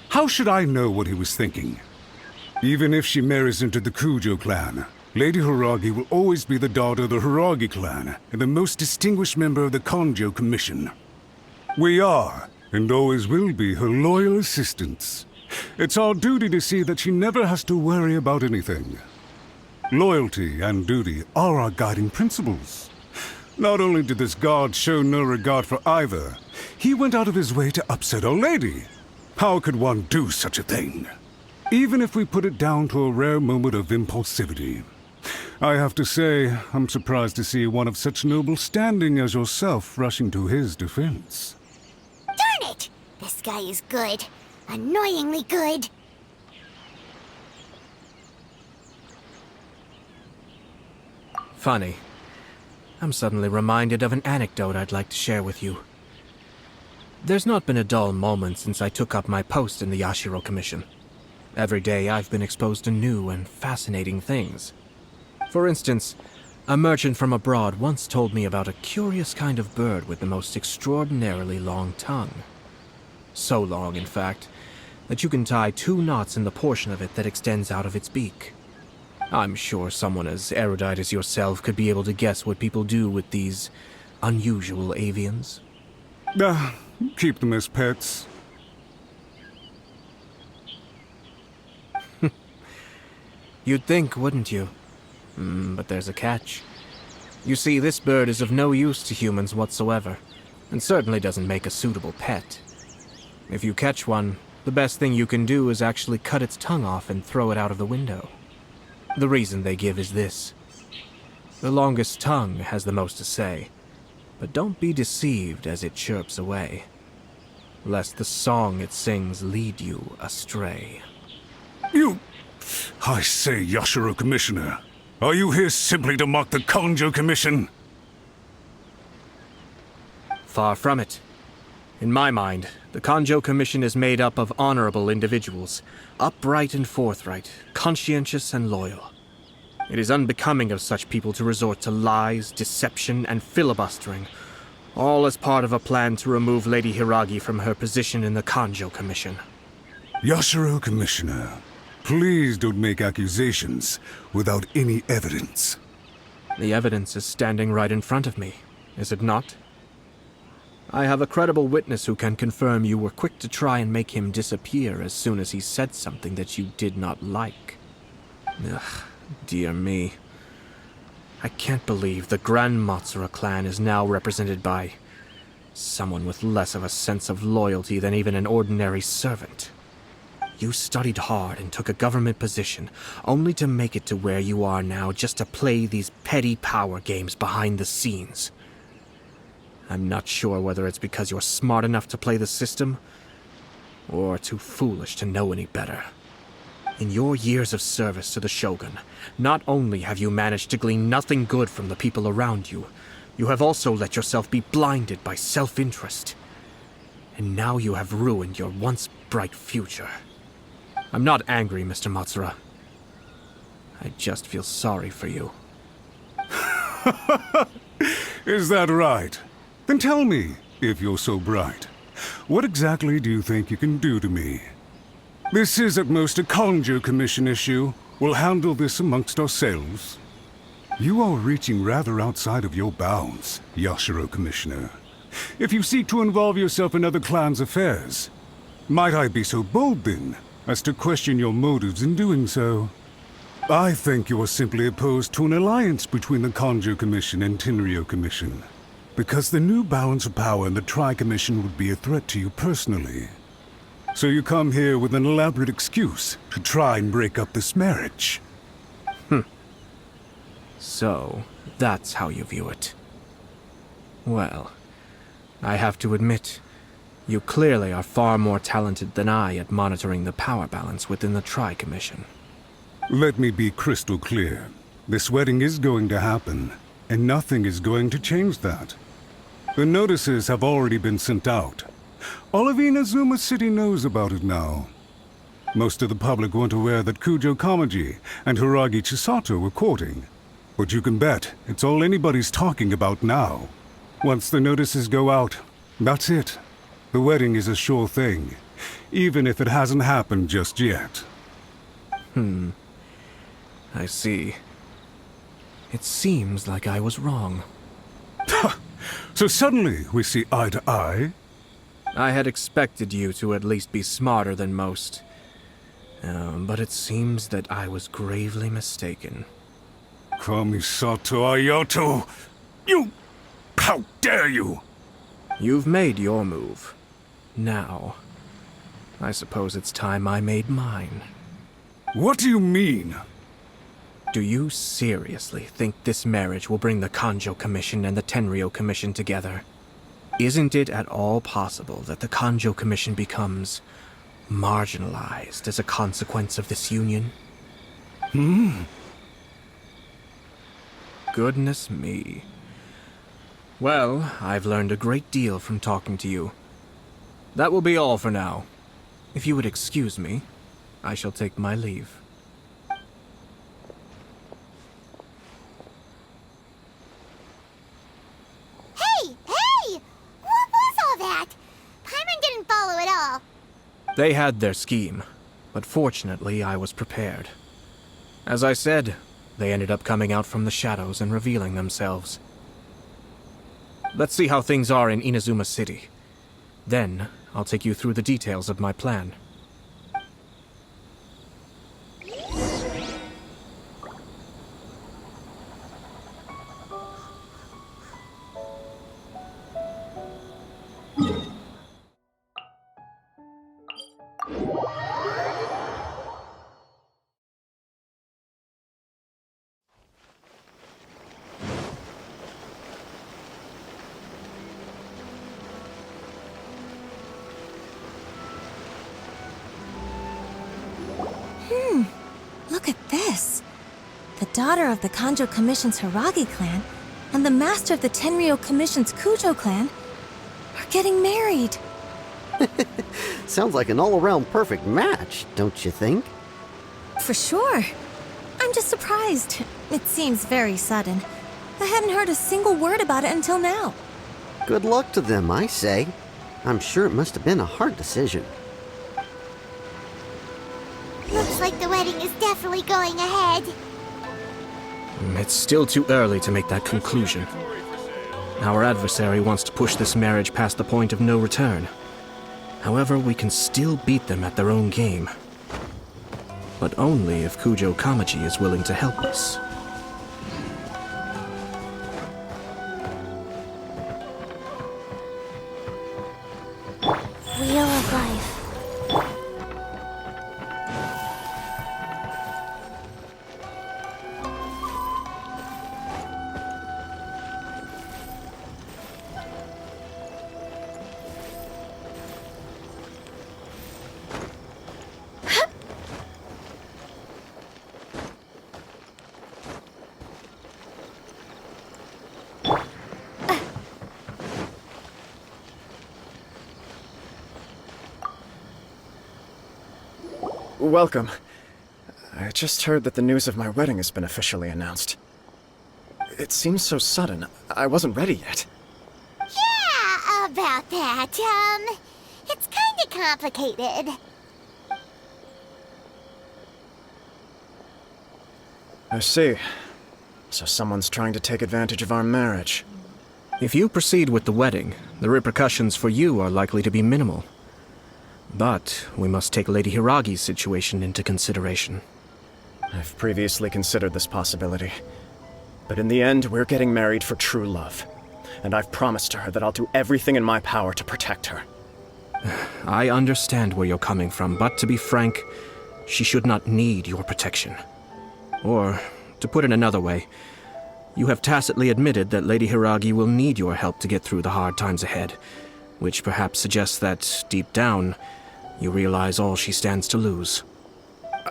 How should I know what he was thinking? Even if she marries into the Kujo clan, Lady Hiragi will always be the daughter of the Hiragi clan and the most distinguished member of the Konjo Commission. We are, and always will be, her loyal assistants. It's our duty to see that she never has to worry about anything. Loyalty and duty are our guiding principles. Not only did this guard show no regard for either, he went out of his way to upset our lady. How could one do such a thing? Even if we put it down to a rare moment of impulsivity. I have to say, I'm surprised to see one of such noble standing as yourself rushing to his defense. Darn it! This guy is good. Annoyingly good. Funny. I'm suddenly reminded of an anecdote I'd like to share with you. There's not been a dull moment since I took up my post in the Yashiro Commission. Every day I've been exposed to new and fascinating things. For instance, a merchant from abroad once told me about a curious kind of bird with the most extraordinarily long tongue. So long, in fact, that you can tie 2 knots in the portion of it that extends out of its beak. I'm sure someone as erudite as yourself could be able to guess what people do with these unusual avians. Keep them as pets. You'd think, wouldn't you? But there's a catch. You see, this bird is of no use to humans whatsoever, and certainly doesn't make a suitable pet. If you catch one, the best thing you can do is actually cut its tongue off and throw it out of the window. The reason they give is this. The longest tongue has the most to say, but don't be deceived as it chirps away, lest the song it sings lead you astray. I say, Yashiro Commissioner, are you here simply to mock the Kanjo Commission? Far from it. In my mind, the Kanjo Commission is made up of honorable individuals, upright and forthright, conscientious and loyal. It is unbecoming of such people to resort to lies, deception, and filibustering, all as part of a plan to remove Lady Hiragi from her position in the Kanjo Commission. Yashiro Commissioner, please don't make accusations without any evidence. The evidence is standing right in front of me, is it not? I have a credible witness who can confirm you were quick to try and make him disappear as soon as he said something that you did not like. Ugh, dear me. I can't believe the Grand Matsura clan is now represented by someone with less of a sense of loyalty than even an ordinary servant. You studied hard and took a government position, only to make it to where you are now just to play these petty power games behind the scenes. I'm not sure whether it's because you're smart enough to play the system, or too foolish to know any better. In your years of service to the Shogun, not only have you managed to glean nothing good from the people around you, you have also let yourself be blinded by self-interest. And now you have ruined your once bright future. I'm not angry, Mr. Matsura. I just feel sorry for you. Is that right? Then tell me, if you're so bright, what exactly do you think you can do to me? This is at most a Kanjo Commission issue. We'll handle this amongst ourselves. You are reaching rather outside of your bounds, Yashiro Commissioner. If you seek to involve yourself in other clans' affairs, might I be so bold then, as to question your motives in doing so? I think you are simply opposed to an alliance between the Kanjo Commission and Tenryo Commission, because the new balance of power in the Tri-Commission would be a threat to you personally. So you come here with an elaborate excuse to try and break up this marriage. So, that's how you view it. Well, I have to admit, you clearly are far more talented than I at monitoring the power balance within the Tri-Commission. Let me be crystal clear. This wedding is going to happen, and nothing is going to change that. The notices have already been sent out. All of Inazuma City knows about it now. Most of the public weren't aware that Kujo Kamaji and Hiragi Chisato were courting. But you can bet it's all anybody's talking about now. Once the notices go out, that's it. The wedding is a sure thing, even if it hasn't happened just yet. I see. It seems like I was wrong. So suddenly we see eye to eye? I had expected you to at least be smarter than most. But it seems that I was gravely mistaken. Kamisato Ayato! You! How dare you! You've made your move. Now, I suppose it's time I made mine. What do you mean? Do you seriously think this marriage will bring the Kanjo Commission and the Tenryo Commission together? Isn't it at all possible that the Kanjo Commission becomes marginalized as a consequence of this union? Goodness me. Well, I've learned a great deal from talking to you. That will be all for now. If you would excuse me, I shall take my leave. Hey! Hey! What was all that? Paimon didn't follow at all. They had their scheme, but fortunately I was prepared. As I said, they ended up coming out from the shadows and revealing themselves. Let's see how things are in Inazuma City. Then, I'll take you through the details of my plan. Look at this. The daughter of the Kanjo Commission's Hiragi clan and the master of the Tenryo Commission's Kujo clan are getting married. Sounds like an all-around perfect match, don't you think? For sure. I'm just surprised. It seems very sudden. I hadn't heard a single word about it until now. Good luck to them, I say. I'm sure it must have been a hard decision. Looks like the wedding is definitely going ahead. It's still too early to make that conclusion. Our adversary wants to push this marriage past the point of no return. However, we can still beat them at their own game. But only if Kujo Kamaji is willing to help us. Wheel of Life. Welcome. I just heard that the news of my wedding has been officially announced. It seems so sudden. I wasn't ready yet. Yeah, about that. It's kinda complicated. I see. So someone's trying to take advantage of our marriage. If you proceed with the wedding, the repercussions for you are likely to be minimal. But we must take Lady Hiragi's situation into consideration. I've previously considered this possibility. But in the end, we're getting married for true love. And I've promised her that I'll do everything in my power to protect her. I understand where you're coming from, but to be frank, she should not need your protection. Or, to put it another way, you have tacitly admitted that Lady Hiragi will need your help to get through the hard times ahead, which perhaps suggests that, deep down, you realize all she stands to lose.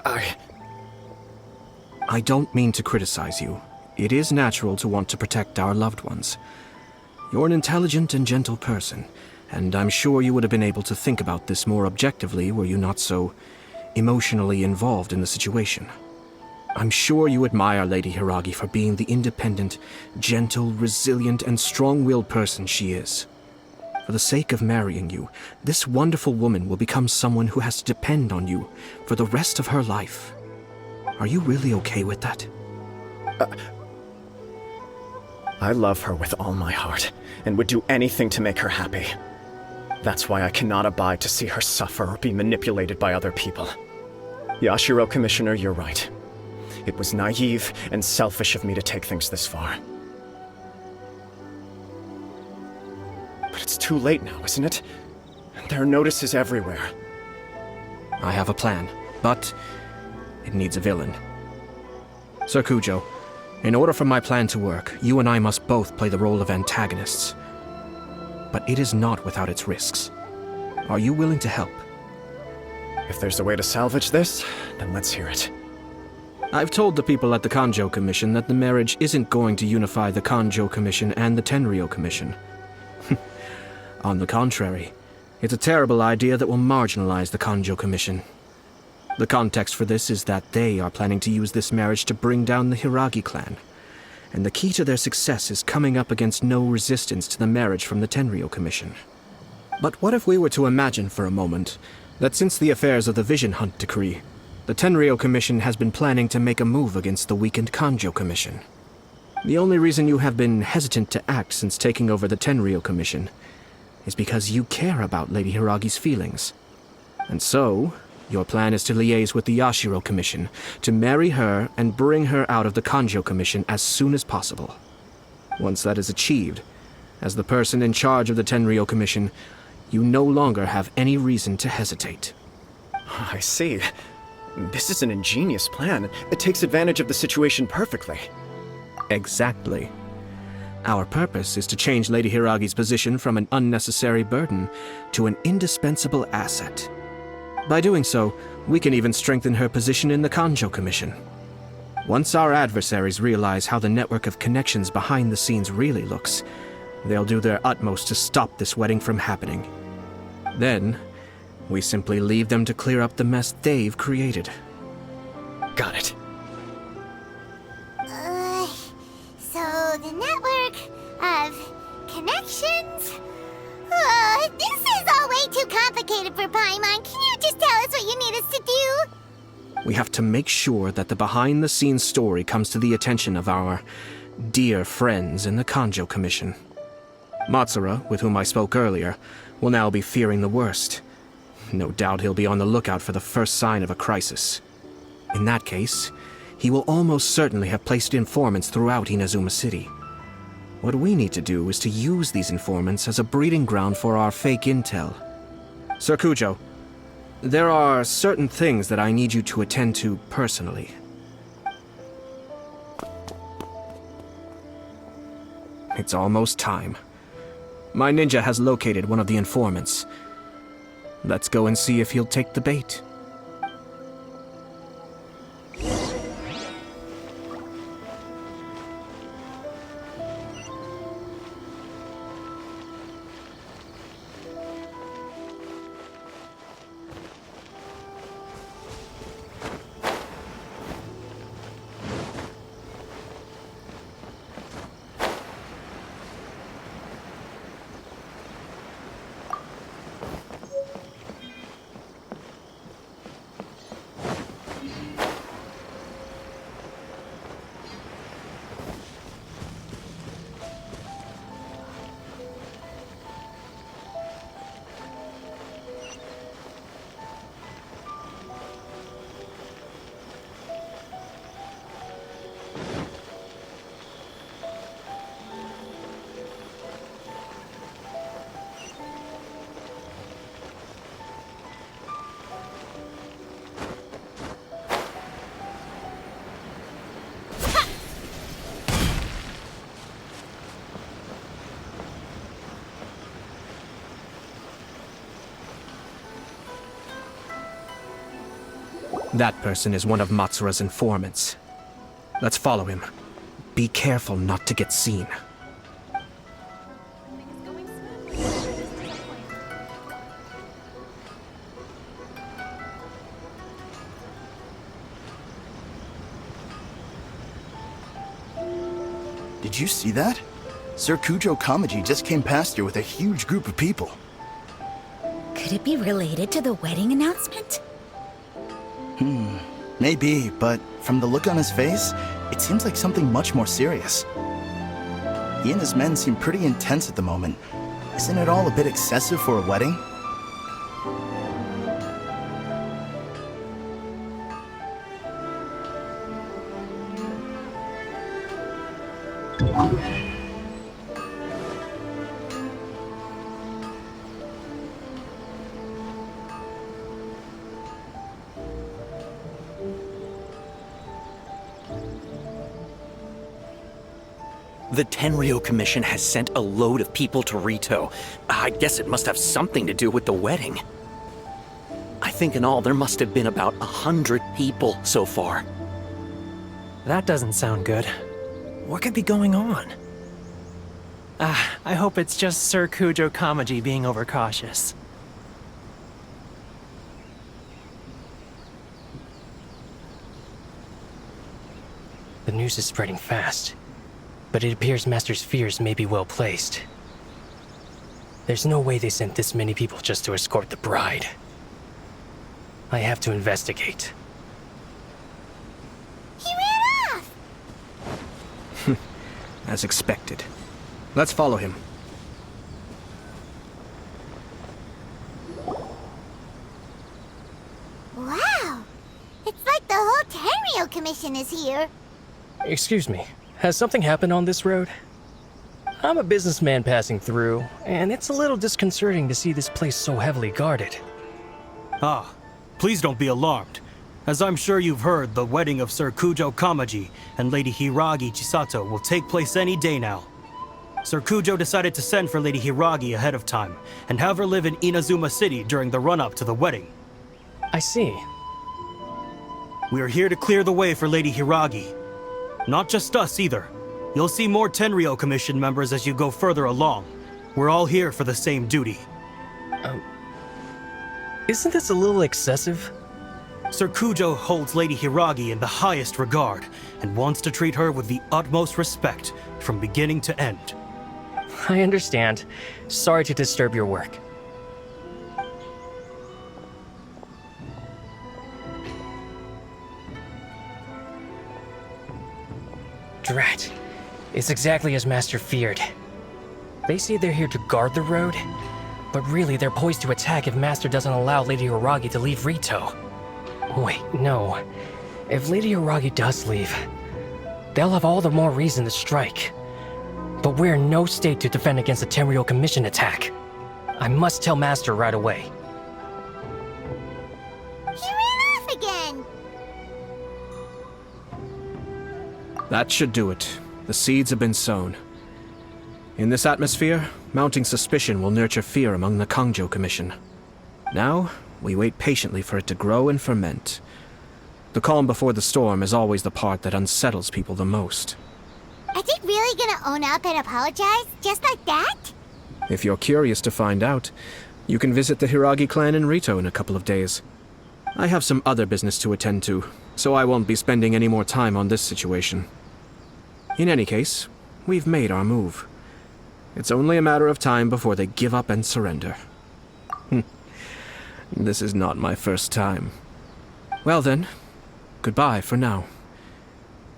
I don't mean to criticize you. It is natural to want to protect our loved ones. You're an intelligent and gentle person, and I'm sure you would have been able to think about this more objectively were you not so emotionally involved in the situation. I'm sure you admire Lady Hiragi for being the independent, gentle, resilient, and strong-willed person she is. For the sake of marrying you, this wonderful woman will become someone who has to depend on you for the rest of her life. Are you really okay with that? I love her with all my heart, and would do anything to make her happy. That's why I cannot abide to see her suffer or be manipulated by other people. Yashiro, Commissioner, you're right. It was naive and selfish of me to take things this far. But it's too late now, isn't it? There are notices everywhere. I have a plan, but it needs a villain. Sir Kujo, in order for my plan to work, you and I must both play the role of antagonists. But it is not without its risks. Are you willing to help? If there's a way to salvage this, then let's hear it. I've told the people at the Kanjo Commission that the marriage isn't going to unify the Kanjo Commission and the Tenryou Commission. On the contrary, it's a terrible idea that will marginalize the Kanjo Commission. The context for this is that they are planning to use this marriage to bring down the Hiragi clan, and the key to their success is coming up against no resistance to the marriage from the Tenryou Commission. But what if we were to imagine for a moment that since the affairs of the Vision Hunt Decree, the Tenryou Commission has been planning to make a move against the weakened Kanjo Commission? The only reason you have been hesitant to act since taking over the Tenryou Commission is because you care about Lady Hiragi's feelings. And so, your plan is to liaise with the Yashiro Commission to marry her and bring her out of the Kanjo Commission as soon as possible. Once that is achieved, as the person in charge of the Tenryou Commission, you no longer have any reason to hesitate. I see. This is an ingenious plan. It takes advantage of the situation perfectly. Exactly. Our purpose is to change Lady Hiragi's position from an unnecessary burden to an indispensable asset. By doing so, we can even strengthen her position in the Kanjo Commission. Once our adversaries realize how the network of connections behind the scenes really looks, they'll do their utmost to stop this wedding from happening. Then, we simply leave them to clear up the mess they've created. Got it. So the network of connections? This is all way too complicated for Paimon. Can you just tell us what you need us to do? We have to make sure that the behind-the-scenes story comes to the attention of our dear friends in the Kanjo Commission. Matsura, with whom I spoke earlier, will now be fearing the worst. No doubt he'll be on the lookout for the first sign of a crisis. In that case, he will almost certainly have placed informants throughout Inazuma City. What we need to do is to use these informants as a breeding ground for our fake intel. Sir Kujo, there are certain things that I need you to attend to personally. It's almost time. My ninja has located one of the informants. Let's go and see if he'll take the bait. That person is one of Matsura's informants. Let's follow him. Be careful not to get seen. Did you see that? Sir Kujo Kamaji just came past here with a huge group of people. Could it be related to the wedding announcement? Maybe, but from the look on his face, it seems like something much more serious. He and his men seem pretty intense at the moment. Isn't it all a bit excessive for a wedding? The Tenryou Commission has sent a load of people to Rito. I guess it must have something to do with the wedding. I think in all there must have been about 100 people so far. That doesn't sound good. What could be going on? I hope it's just Sir Kujo Kamaji being overcautious. The news is spreading fast, but it appears Master's fears may be well placed. There's no way they sent this many people just to escort the bride. I have to investigate. He ran off! As expected. Let's follow him. Wow! It's like the whole Tenryo Commission is here. Excuse me, has something happened on this road? I'm a businessman passing through, and it's a little disconcerting to see this place so heavily guarded. Ah, please don't be alarmed. As I'm sure you've heard, the wedding of Sir Kujo Kamaji and Lady Hiragi Chisato will take place any day now. Sir Kujo decided to send for Lady Hiragi ahead of time, and have her live in Inazuma City during the run-up to the wedding. I see. We are here to clear the way for Lady Hiragi. Not just us, either. You'll see more Tenryo Commission members as you go further along. We're all here for the same duty. Isn't this a little excessive? Sir Kujo holds Lady Hiragi in the highest regard, and wants to treat her with the utmost respect, from beginning to end. I understand. Sorry to disturb your work. Drat. It's exactly as Master feared. They say they're here to guard the road, but really they're poised to attack if Master doesn't allow Lady Hiragi to leave Rito. Wait, no. If Lady Hiragi does leave, they'll have all the more reason to strike. But we're in no state to defend against a Tenryo Commission attack. I must tell Master right away. He ran off again! That should do it. The seeds have been sown. In this atmosphere, mounting suspicion will nurture fear among the Kangjo Commission. Now, we wait patiently for it to grow and ferment. The calm before the storm is always the part that unsettles people the most. Are they really gonna own up and apologize, just like that? If you're curious to find out, you can visit the Hiragi clan in Rito in a couple of days. I have some other business to attend to, so I won't be spending any more time on this situation. In any case, we've made our move. It's only a matter of time before they give up and surrender. This is not my first time. Well then, goodbye for now.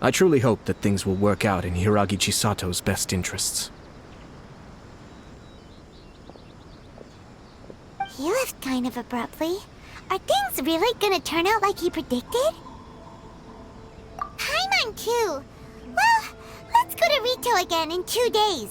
I truly hope that things will work out in Hiragi Chisato's best interests. He left kind of abruptly. Are things really gonna turn out like he predicted? Paimon too. Well, let's go to Rito again in 2 days.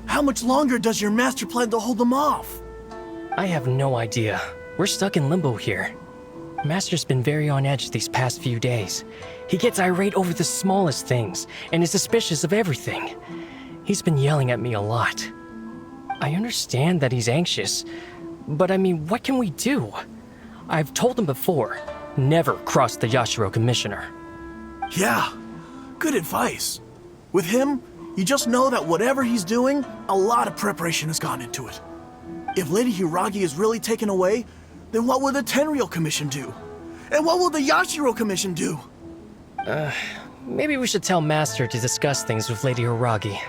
How much longer does your master plan to hold them off? I have no idea. We're stuck in limbo here. Master's been very on edge these past few days. He gets irate over the smallest things, and is suspicious of everything. He's been yelling at me a lot. I understand that he's anxious, but I mean, what can we do? I've told him before, never cross the Yashiro Commissioner. Yeah, good advice. With him, you just know that whatever he's doing, a lot of preparation has gone into it. If Lady Hiragi is really taken away, then what will the Tenryou Commission do? And what will the Yashiro Commission do? Maybe we should tell Master to discuss things with Lady Hiragi.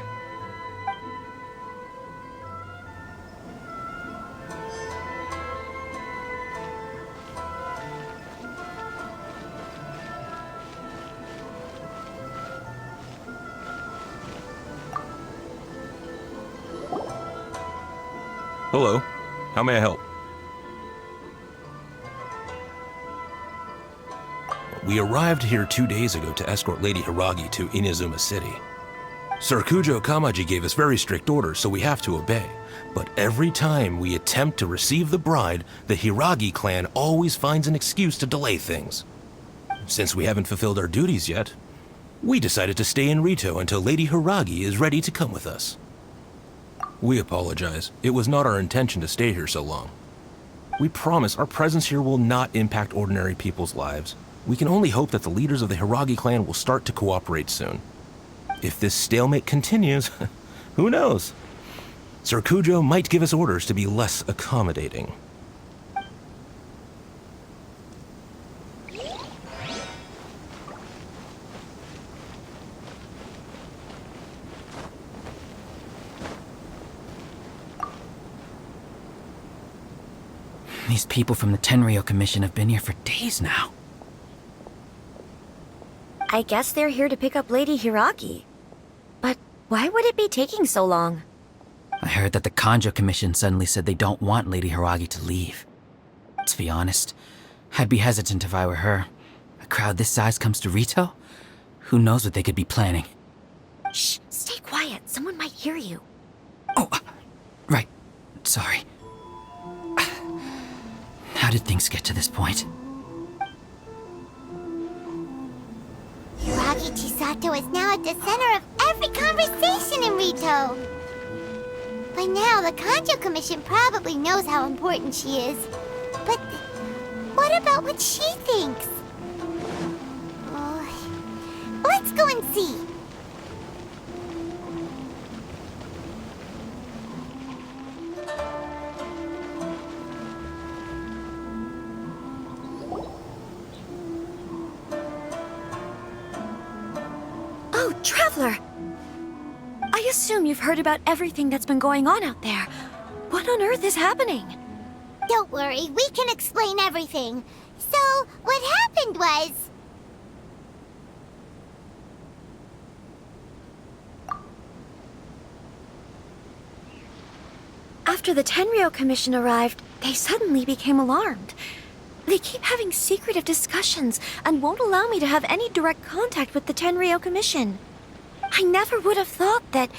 Hello. How may I help? We arrived here 2 days ago to escort Lady Hiragi to Inazuma City. Sir Kujo Kamaji gave us very strict orders, so we have to obey. But every time we attempt to receive the bride, the Hiragi clan always finds an excuse to delay things. Since we haven't fulfilled our duties yet, we decided to stay in Rito until Lady Hiragi is ready to come with us. We apologize. It was not our intention to stay here so long. We promise our presence here will not impact ordinary people's lives. We can only hope that the leaders of the Hiragi clan will start to cooperate soon. If this stalemate continues, who knows? Sir Kujo might give us orders to be less accommodating. These people from the Tenryou Commission have been here for days now. I guess they're here to pick up Lady Hiragi. But why would it be taking so long? I heard that the Kanjo Commission suddenly said they don't want Lady Hiragi to leave. To be honest, I'd be hesitant if I were her. A crowd this size comes to Rito? Who knows what they could be planning? Shh, stay quiet. Someone might hear you. Right. Sorry. How did things get to this point? Hiragi Chisato is now at the center of every conversation in Rito. By now, the Kanjo Commission probably knows how important she is. But what about what she thinks? Let's go and see. Oh, Traveler! I assume you've heard about everything that's been going on out there. What on earth is happening? Don't worry, we can explain everything. So, what happened was... After the Tenryou Commission arrived, they suddenly became alarmed. They keep having secretive discussions and won't allow me to have any direct contact with the Tenryou Commission. I never would have thought that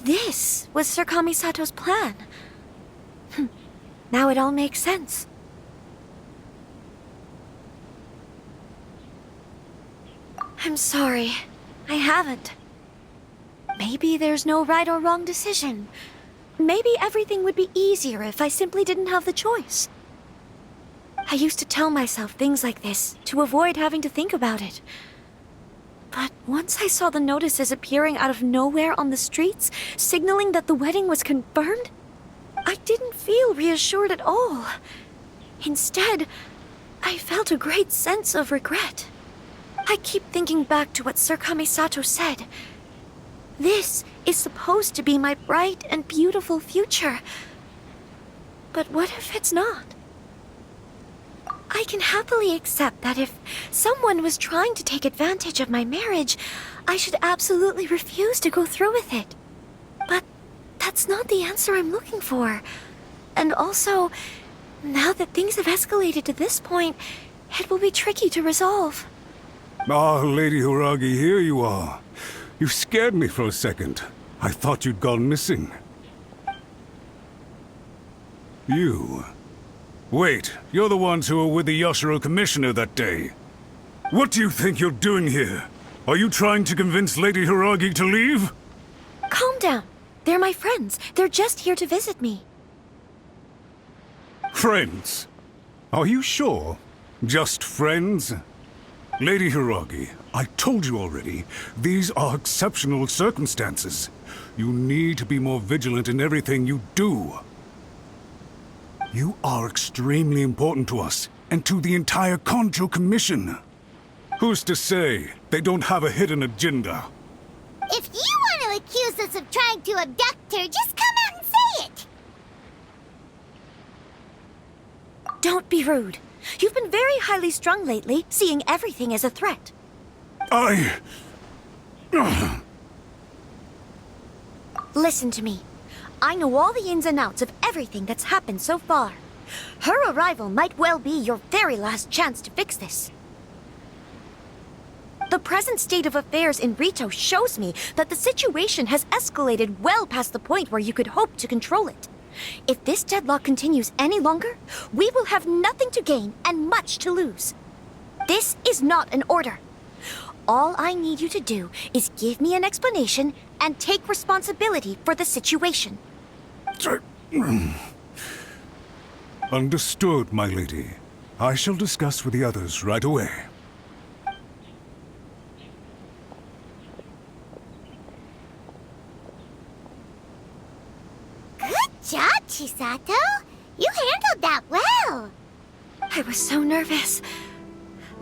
this was Sir Kamisato's plan. Now it all makes sense. I'm sorry. I haven't. Maybe there's no right or wrong decision. Maybe everything would be easier if I simply didn't have the choice. I used to tell myself things like this to avoid having to think about it. But once I saw the notices appearing out of nowhere on the streets, signaling that the wedding was confirmed, I didn't feel reassured at all. Instead, I felt a great sense of regret. I keep thinking back to what Sir Kamisato said. This is supposed to be my bright and beautiful future. But what if it's not? I can happily accept that if someone was trying to take advantage of my marriage, I should absolutely refuse to go through with it. But that's not the answer I'm looking for. And also, now that things have escalated to this point, it will be tricky to resolve. Ah, Lady Hiragi, here you are. You scared me for a second. I thought you'd gone missing. You... Wait, you're the ones who were with the Yashiro Commissioner that day. What do you think you're doing here? Are you trying to convince Lady Hiragi to leave? Calm down. They're my friends. They're just here to visit me. Friends? Are you sure? Just friends? Lady Hiragi, I told you already, these are exceptional circumstances. You need to be more vigilant in everything you do. You are extremely important to us, and to the entire Kanjo Commission. Who's to say they don't have a hidden agenda? If you want to accuse us of trying to abduct her, just come out and say it! Don't be rude. You've been very highly strung lately, seeing everything as a threat. Listen to me. I know all the ins and outs of everything that's happened so far. Her arrival might well be your very last chance to fix this. The present state of affairs in Rito shows me that the situation has escalated well past the point where you could hope to control it. If this deadlock continues any longer, we will have nothing to gain and much to lose. This is not an order. All I need you to do is give me an explanation and take responsibility for the situation. Understood, my lady. I shall discuss with the others right away. Good job, Chisato! You handled that well! I was so nervous.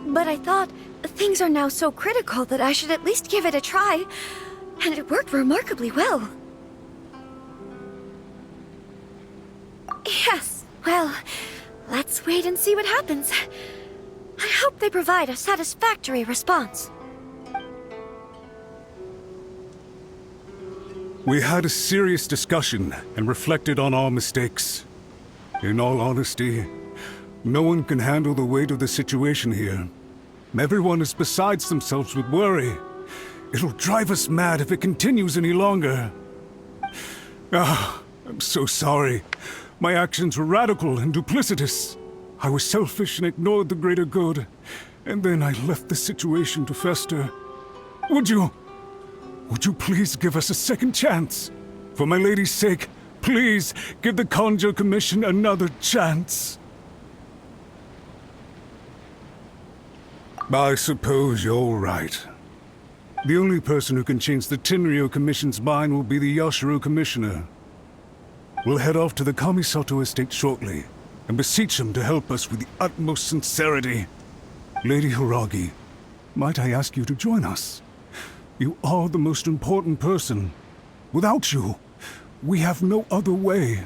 But I thought things are now so critical that I should at least give it a try. And it worked remarkably well. Yes, well, let's wait and see what happens. I hope they provide a satisfactory response. We had a serious discussion and reflected on our mistakes. In all honesty, no one can handle the weight of the situation here. Everyone is besides themselves with worry. It'll drive us mad if it continues any longer. I'm so sorry. My actions were radical and duplicitous. I was selfish and ignored the greater good. And then I left the situation to fester. Would you please give us a second chance? For my lady's sake, please give the Kanjo Commission another chance. I suppose you're right. The only person who can change the Tenryou Commission's mind will be the Yashiro Commissioner. We'll head off to the Kamisato estate shortly, and beseech him to help us with the utmost sincerity. Lady Hiragi, might I ask you to join us? You are the most important person. Without you, we have no other way.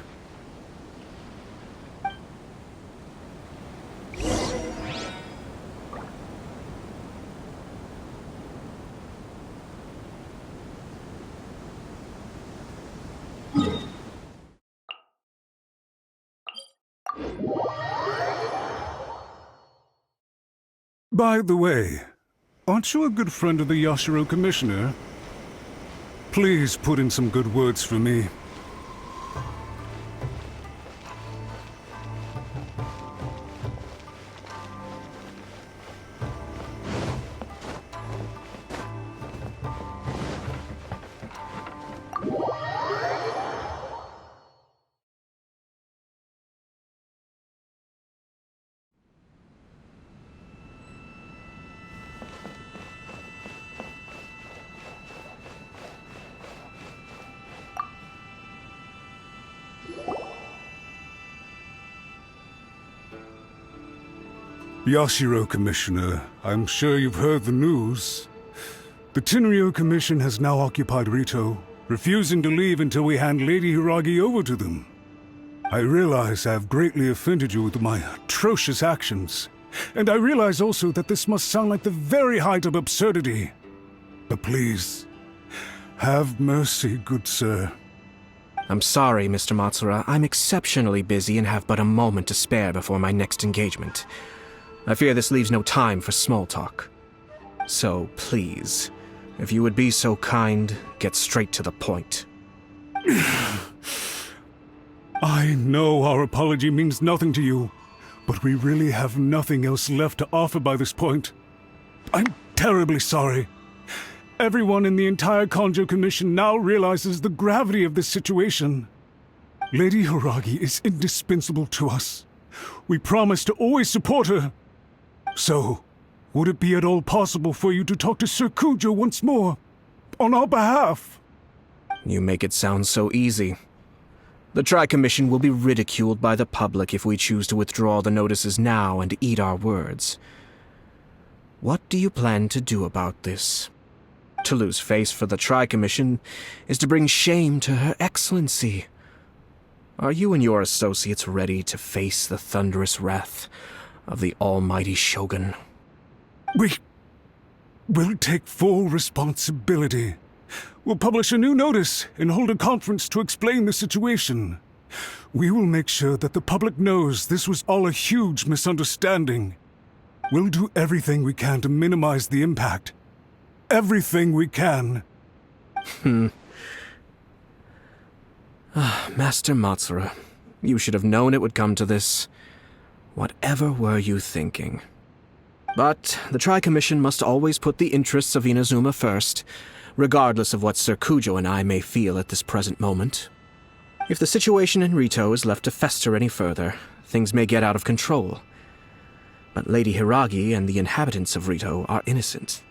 By the way, aren't you a good friend of the Yashiro Commissioner? Please put in some good words for me. Yashiro Commissioner, I'm sure you've heard the news. The Tenryou Commission has now occupied Rito, refusing to leave until we hand Lady Hiragi over to them. I realize I have greatly offended you with my atrocious actions, and I realize also that this must sound like the very height of absurdity. But please, have mercy, good sir. I'm sorry, Mr. Matsura. I'm exceptionally busy and have but a moment to spare before my next engagement. I fear this leaves no time for small talk. So, please, if you would be so kind, get straight to the point. I know our apology means nothing to you, but we really have nothing else left to offer by this point. I'm terribly sorry. Everyone in the entire Kanjo Commission now realizes the gravity of this situation. Lady Hiragi is indispensable to us. We promise to always support her. So, would it be at all possible for you to talk to Sir Kujo once more? On our behalf? You make it sound so easy. The Tri-Commission will be ridiculed by the public if we choose to withdraw the notices now and eat our words. What do you plan to do about this? To lose face for the Tri-Commission is to bring shame to Her Excellency. Are you and your associates ready to face the thunderous wrath of the almighty Shogun? We'll take full responsibility. We'll publish a new notice and hold a conference to explain the situation. We will make sure that the public knows this was all a huge misunderstanding. We'll do everything we can to minimize the impact. Everything we can. Master Matsura, you should have known it would come to this. Whatever were you thinking? But the Tri-Commission must always put the interests of Inazuma first, regardless of what Sir Kujo and I may feel at this present moment. If the situation in Rito is left to fester any further, things may get out of control. But Lady Hiragi and the inhabitants of Rito are innocent.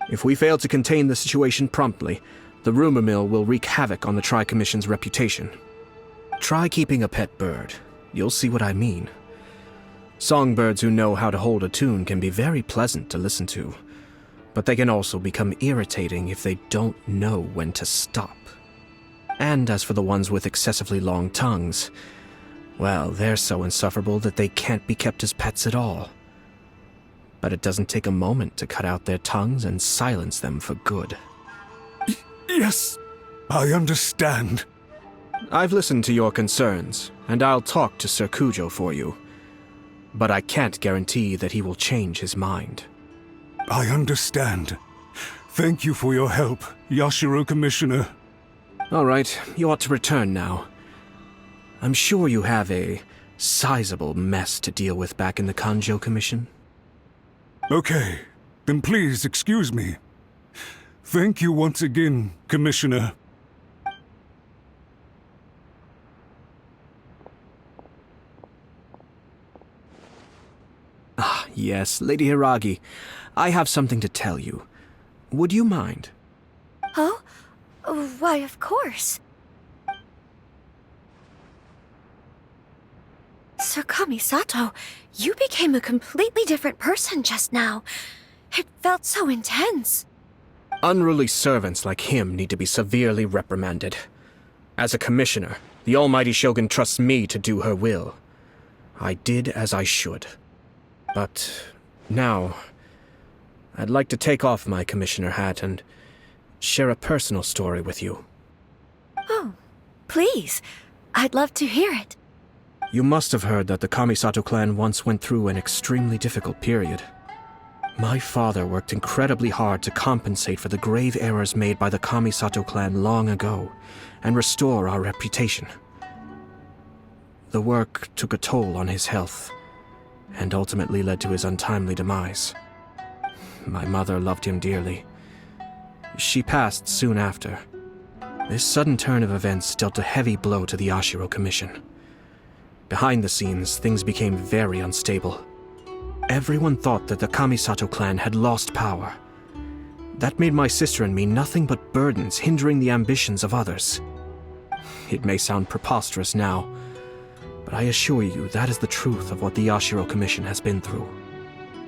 If we fail to contain the situation promptly, the rumor mill will wreak havoc on the Tri-Commission's reputation. Try keeping a pet bird. You'll see what I mean. Songbirds who know how to hold a tune can be very pleasant to listen to, but they can also become irritating if they don't know when to stop. And as for the ones with excessively long tongues, well, they're so insufferable that they can't be kept as pets at all. But it doesn't take a moment to cut out their tongues and silence them for good. Yes, I understand. I've listened to your concerns, and I'll talk to Sir Kujo for you. But I can't guarantee that he will change his mind. I understand. Thank you for your help, Yashiro Commissioner. All right, you ought to return now. I'm sure you have a sizable mess to deal with back in the Kanjo Commission. Okay, then please excuse me. Thank you once again, Commissioner. Ah, yes, Lady Hiragi. I have something to tell you. Would you mind? Oh? Why, of course. Sir Kamisato, you became a completely different person just now. It felt so intense. Unruly servants like him need to be severely reprimanded. As a commissioner, the almighty Shogun trusts me to do her will. I did as I should. But now, I'd like to take off my commissioner hat and share a personal story with you. Oh, please. I'd love to hear it. You must have heard that the Kamisato clan once went through an extremely difficult period. My father worked incredibly hard to compensate for the grave errors made by the Kamisato clan long ago and restore our reputation. The work took a toll on his health and ultimately led to his untimely demise. My mother loved him dearly. She passed soon after. This sudden turn of events dealt a heavy blow to the Ashiro Commission. Behind the scenes, things became very unstable. Everyone thought that the Kamisato clan had lost power. That made my sister and me nothing but burdens hindering the ambitions of others. It may sound preposterous now, but I assure you that is the truth of what the Ashiro Commission has been through.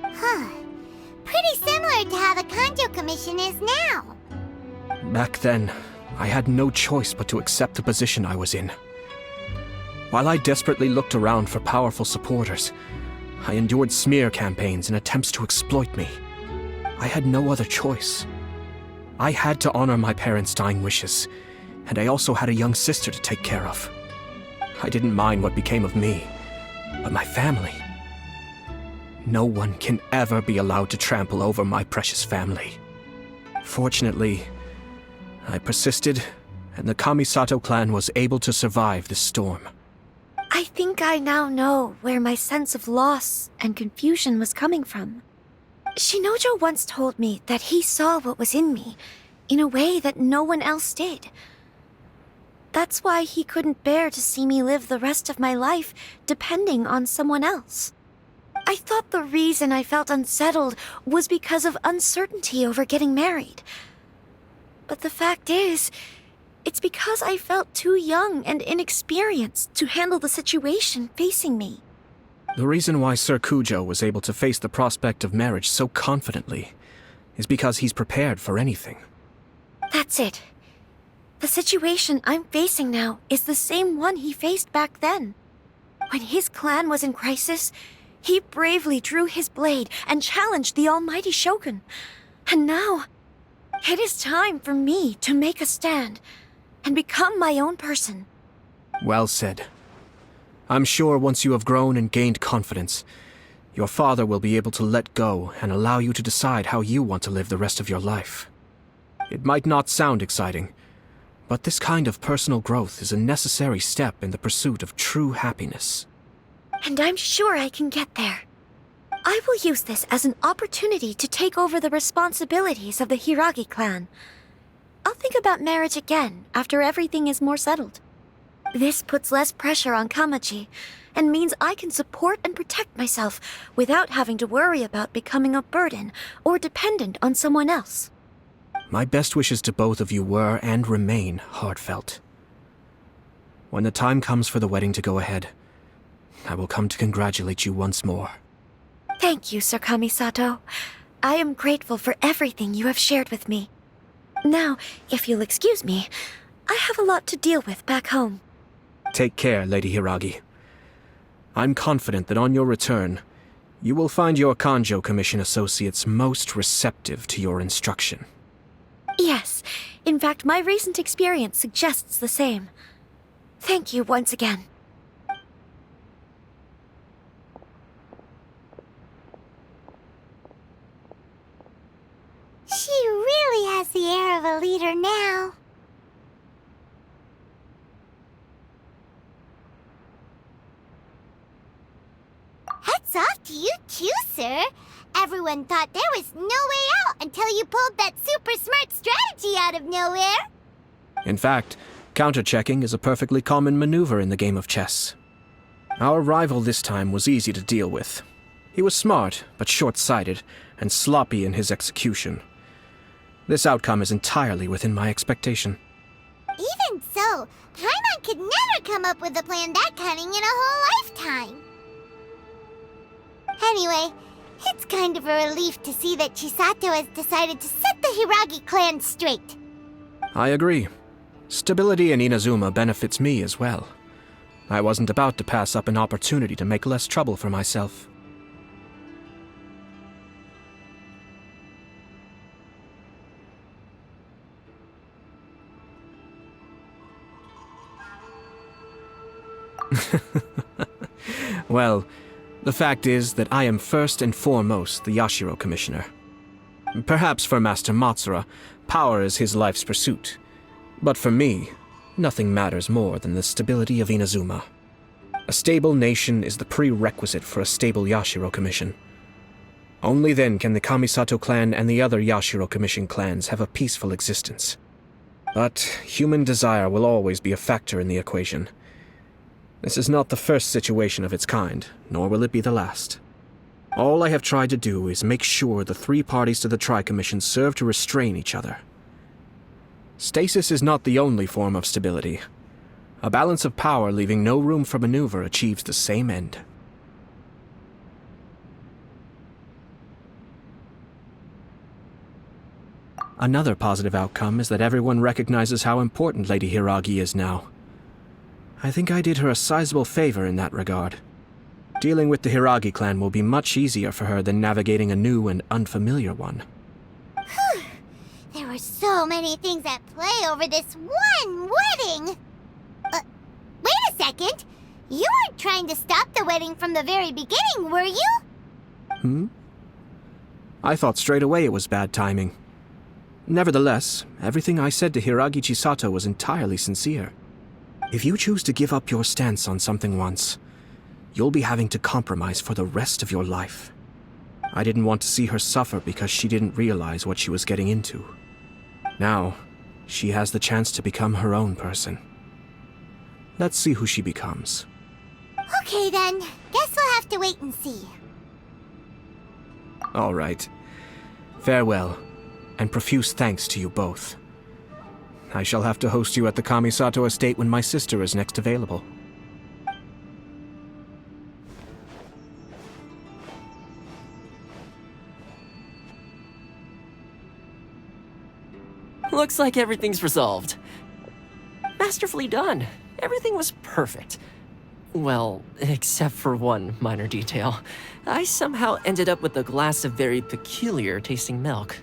Huh. Pretty similar to how the Kanjo Commission is now. Back then, I had no choice but to accept the position I was in. While I desperately looked around for powerful supporters, I endured smear campaigns and attempts to exploit me. I had no other choice. I had to honor my parents' dying wishes, and I also had a young sister to take care of. I didn't mind what became of me, but my family. No one can ever be allowed to trample over my precious family. Fortunately, I persisted, and the Kamisato clan was able to survive this storm. I think I now know where my sense of loss and confusion was coming from. Shinojo once told me that he saw what was in me, in a way that no one else did. That's why he couldn't bear to see me live the rest of my life depending on someone else. I thought the reason I felt unsettled was because of uncertainty over getting married. But the fact is, it's because I felt too young and inexperienced to handle the situation facing me. The reason why Sir Kujo was able to face the prospect of marriage so confidently is because he's prepared for anything. That's it. The situation I'm facing now is the same one he faced back then. When his clan was in crisis, he bravely drew his blade and challenged the almighty Shogun. And now, it is time for me to make a stand and become my own person. Well said. I'm sure once you have grown and gained confidence, your father will be able to let go and allow you to decide how you want to live the rest of your life. It might not sound exciting, but this kind of personal growth is a necessary step in the pursuit of true happiness. And I'm sure I can get there. I will use this as an opportunity to take over the responsibilities of the Hiragi clan. I'll think about marriage again after everything is more settled. This puts less pressure on Kamaji, and means I can support and protect myself without having to worry about becoming a burden or dependent on someone else. My best wishes to both of you were and remain heartfelt. When the time comes for the wedding to go ahead, I will come to congratulate you once more. Thank you, Sir Kamisato. I am grateful for everything you have shared with me. Now, if you'll excuse me, I have a lot to deal with back home. Take care, Lady Hiragi. I'm confident that on your return, you will find your Kanjo Commission associates most receptive to your instruction. Yes, in fact, my recent experience suggests the same. Thank you once again. She really has the air of a leader now. Hats off to you too, sir. Everyone thought there was no way out until you pulled that super smart strategy out of nowhere. In fact, counter-checking is a perfectly common maneuver in the game of chess. Our rival this time was easy to deal with. He was smart, but short-sighted, and sloppy in his execution. This outcome is entirely within my expectation. Even so, Paimon could never come up with a plan that cunning in a whole lifetime. Anyway, it's kind of a relief to see that Chisato has decided to set the Hiragi clan straight. I agree. Stability in Inazuma benefits me as well. I wasn't about to pass up an opportunity to make less trouble for myself. Well, the fact is that I am first and foremost the Yashiro Commissioner. Perhaps for Master Matsura, power is his life's pursuit. But for me, nothing matters more than the stability of Inazuma. A stable nation is the prerequisite for a stable Yashiro Commission. Only then can the Kamisato clan and the other Yashiro Commission clans have a peaceful existence. But human desire will always be a factor in the equation. This is not the first situation of its kind, nor will it be the last. All I have tried to do is make sure the three parties to the Tri-Commission serve to restrain each other. Stasis is not the only form of stability. A balance of power leaving no room for maneuver achieves the same end. Another positive outcome is that everyone recognizes how important Lady Hiragi is now. I think I did her a sizable favor in that regard. Dealing with the Hiragi clan will be much easier for her than navigating a new and unfamiliar one. Whew. There were so many things at play over this one wedding! Wait a second! You weren't trying to stop the wedding from the very beginning, were you? I thought straight away it was bad timing. Nevertheless, everything I said to Hiragi Chisato was entirely sincere. If you choose to give up your stance on something once, you'll be having to compromise for the rest of your life. I didn't want to see her suffer because she didn't realize what she was getting into. Now, she has the chance to become her own person. Let's see who she becomes. Okay then, guess we'll have to wait and see. All right. Farewell, and profuse thanks to you both. I shall have to host you at the Kamisato estate when my sister is next available. Looks like everything's resolved. Masterfully done. Everything was perfect. Well, except for one minor detail. I somehow ended up with a glass of very peculiar tasting milk.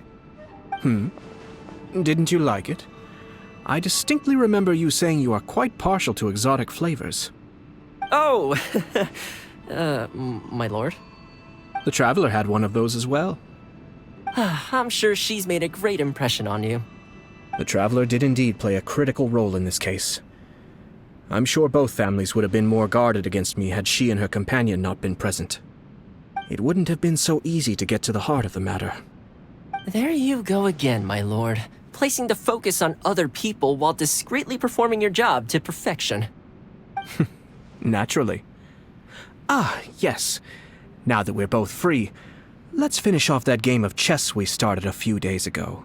Didn't you like it? I distinctly remember you saying you are quite partial to exotic flavors. Oh! My lord? The Traveler had one of those as well. I'm sure she's made a great impression on you. The Traveler did indeed play a critical role in this case. I'm sure both families would have been more guarded against me had she and her companion not been present. It wouldn't have been so easy to get to the heart of the matter. There you go again, my lord. Placing the focus on other people while discreetly performing your job to perfection. Naturally. Ah, yes. Now that we're both free, let's finish off that game of chess we started a few days ago.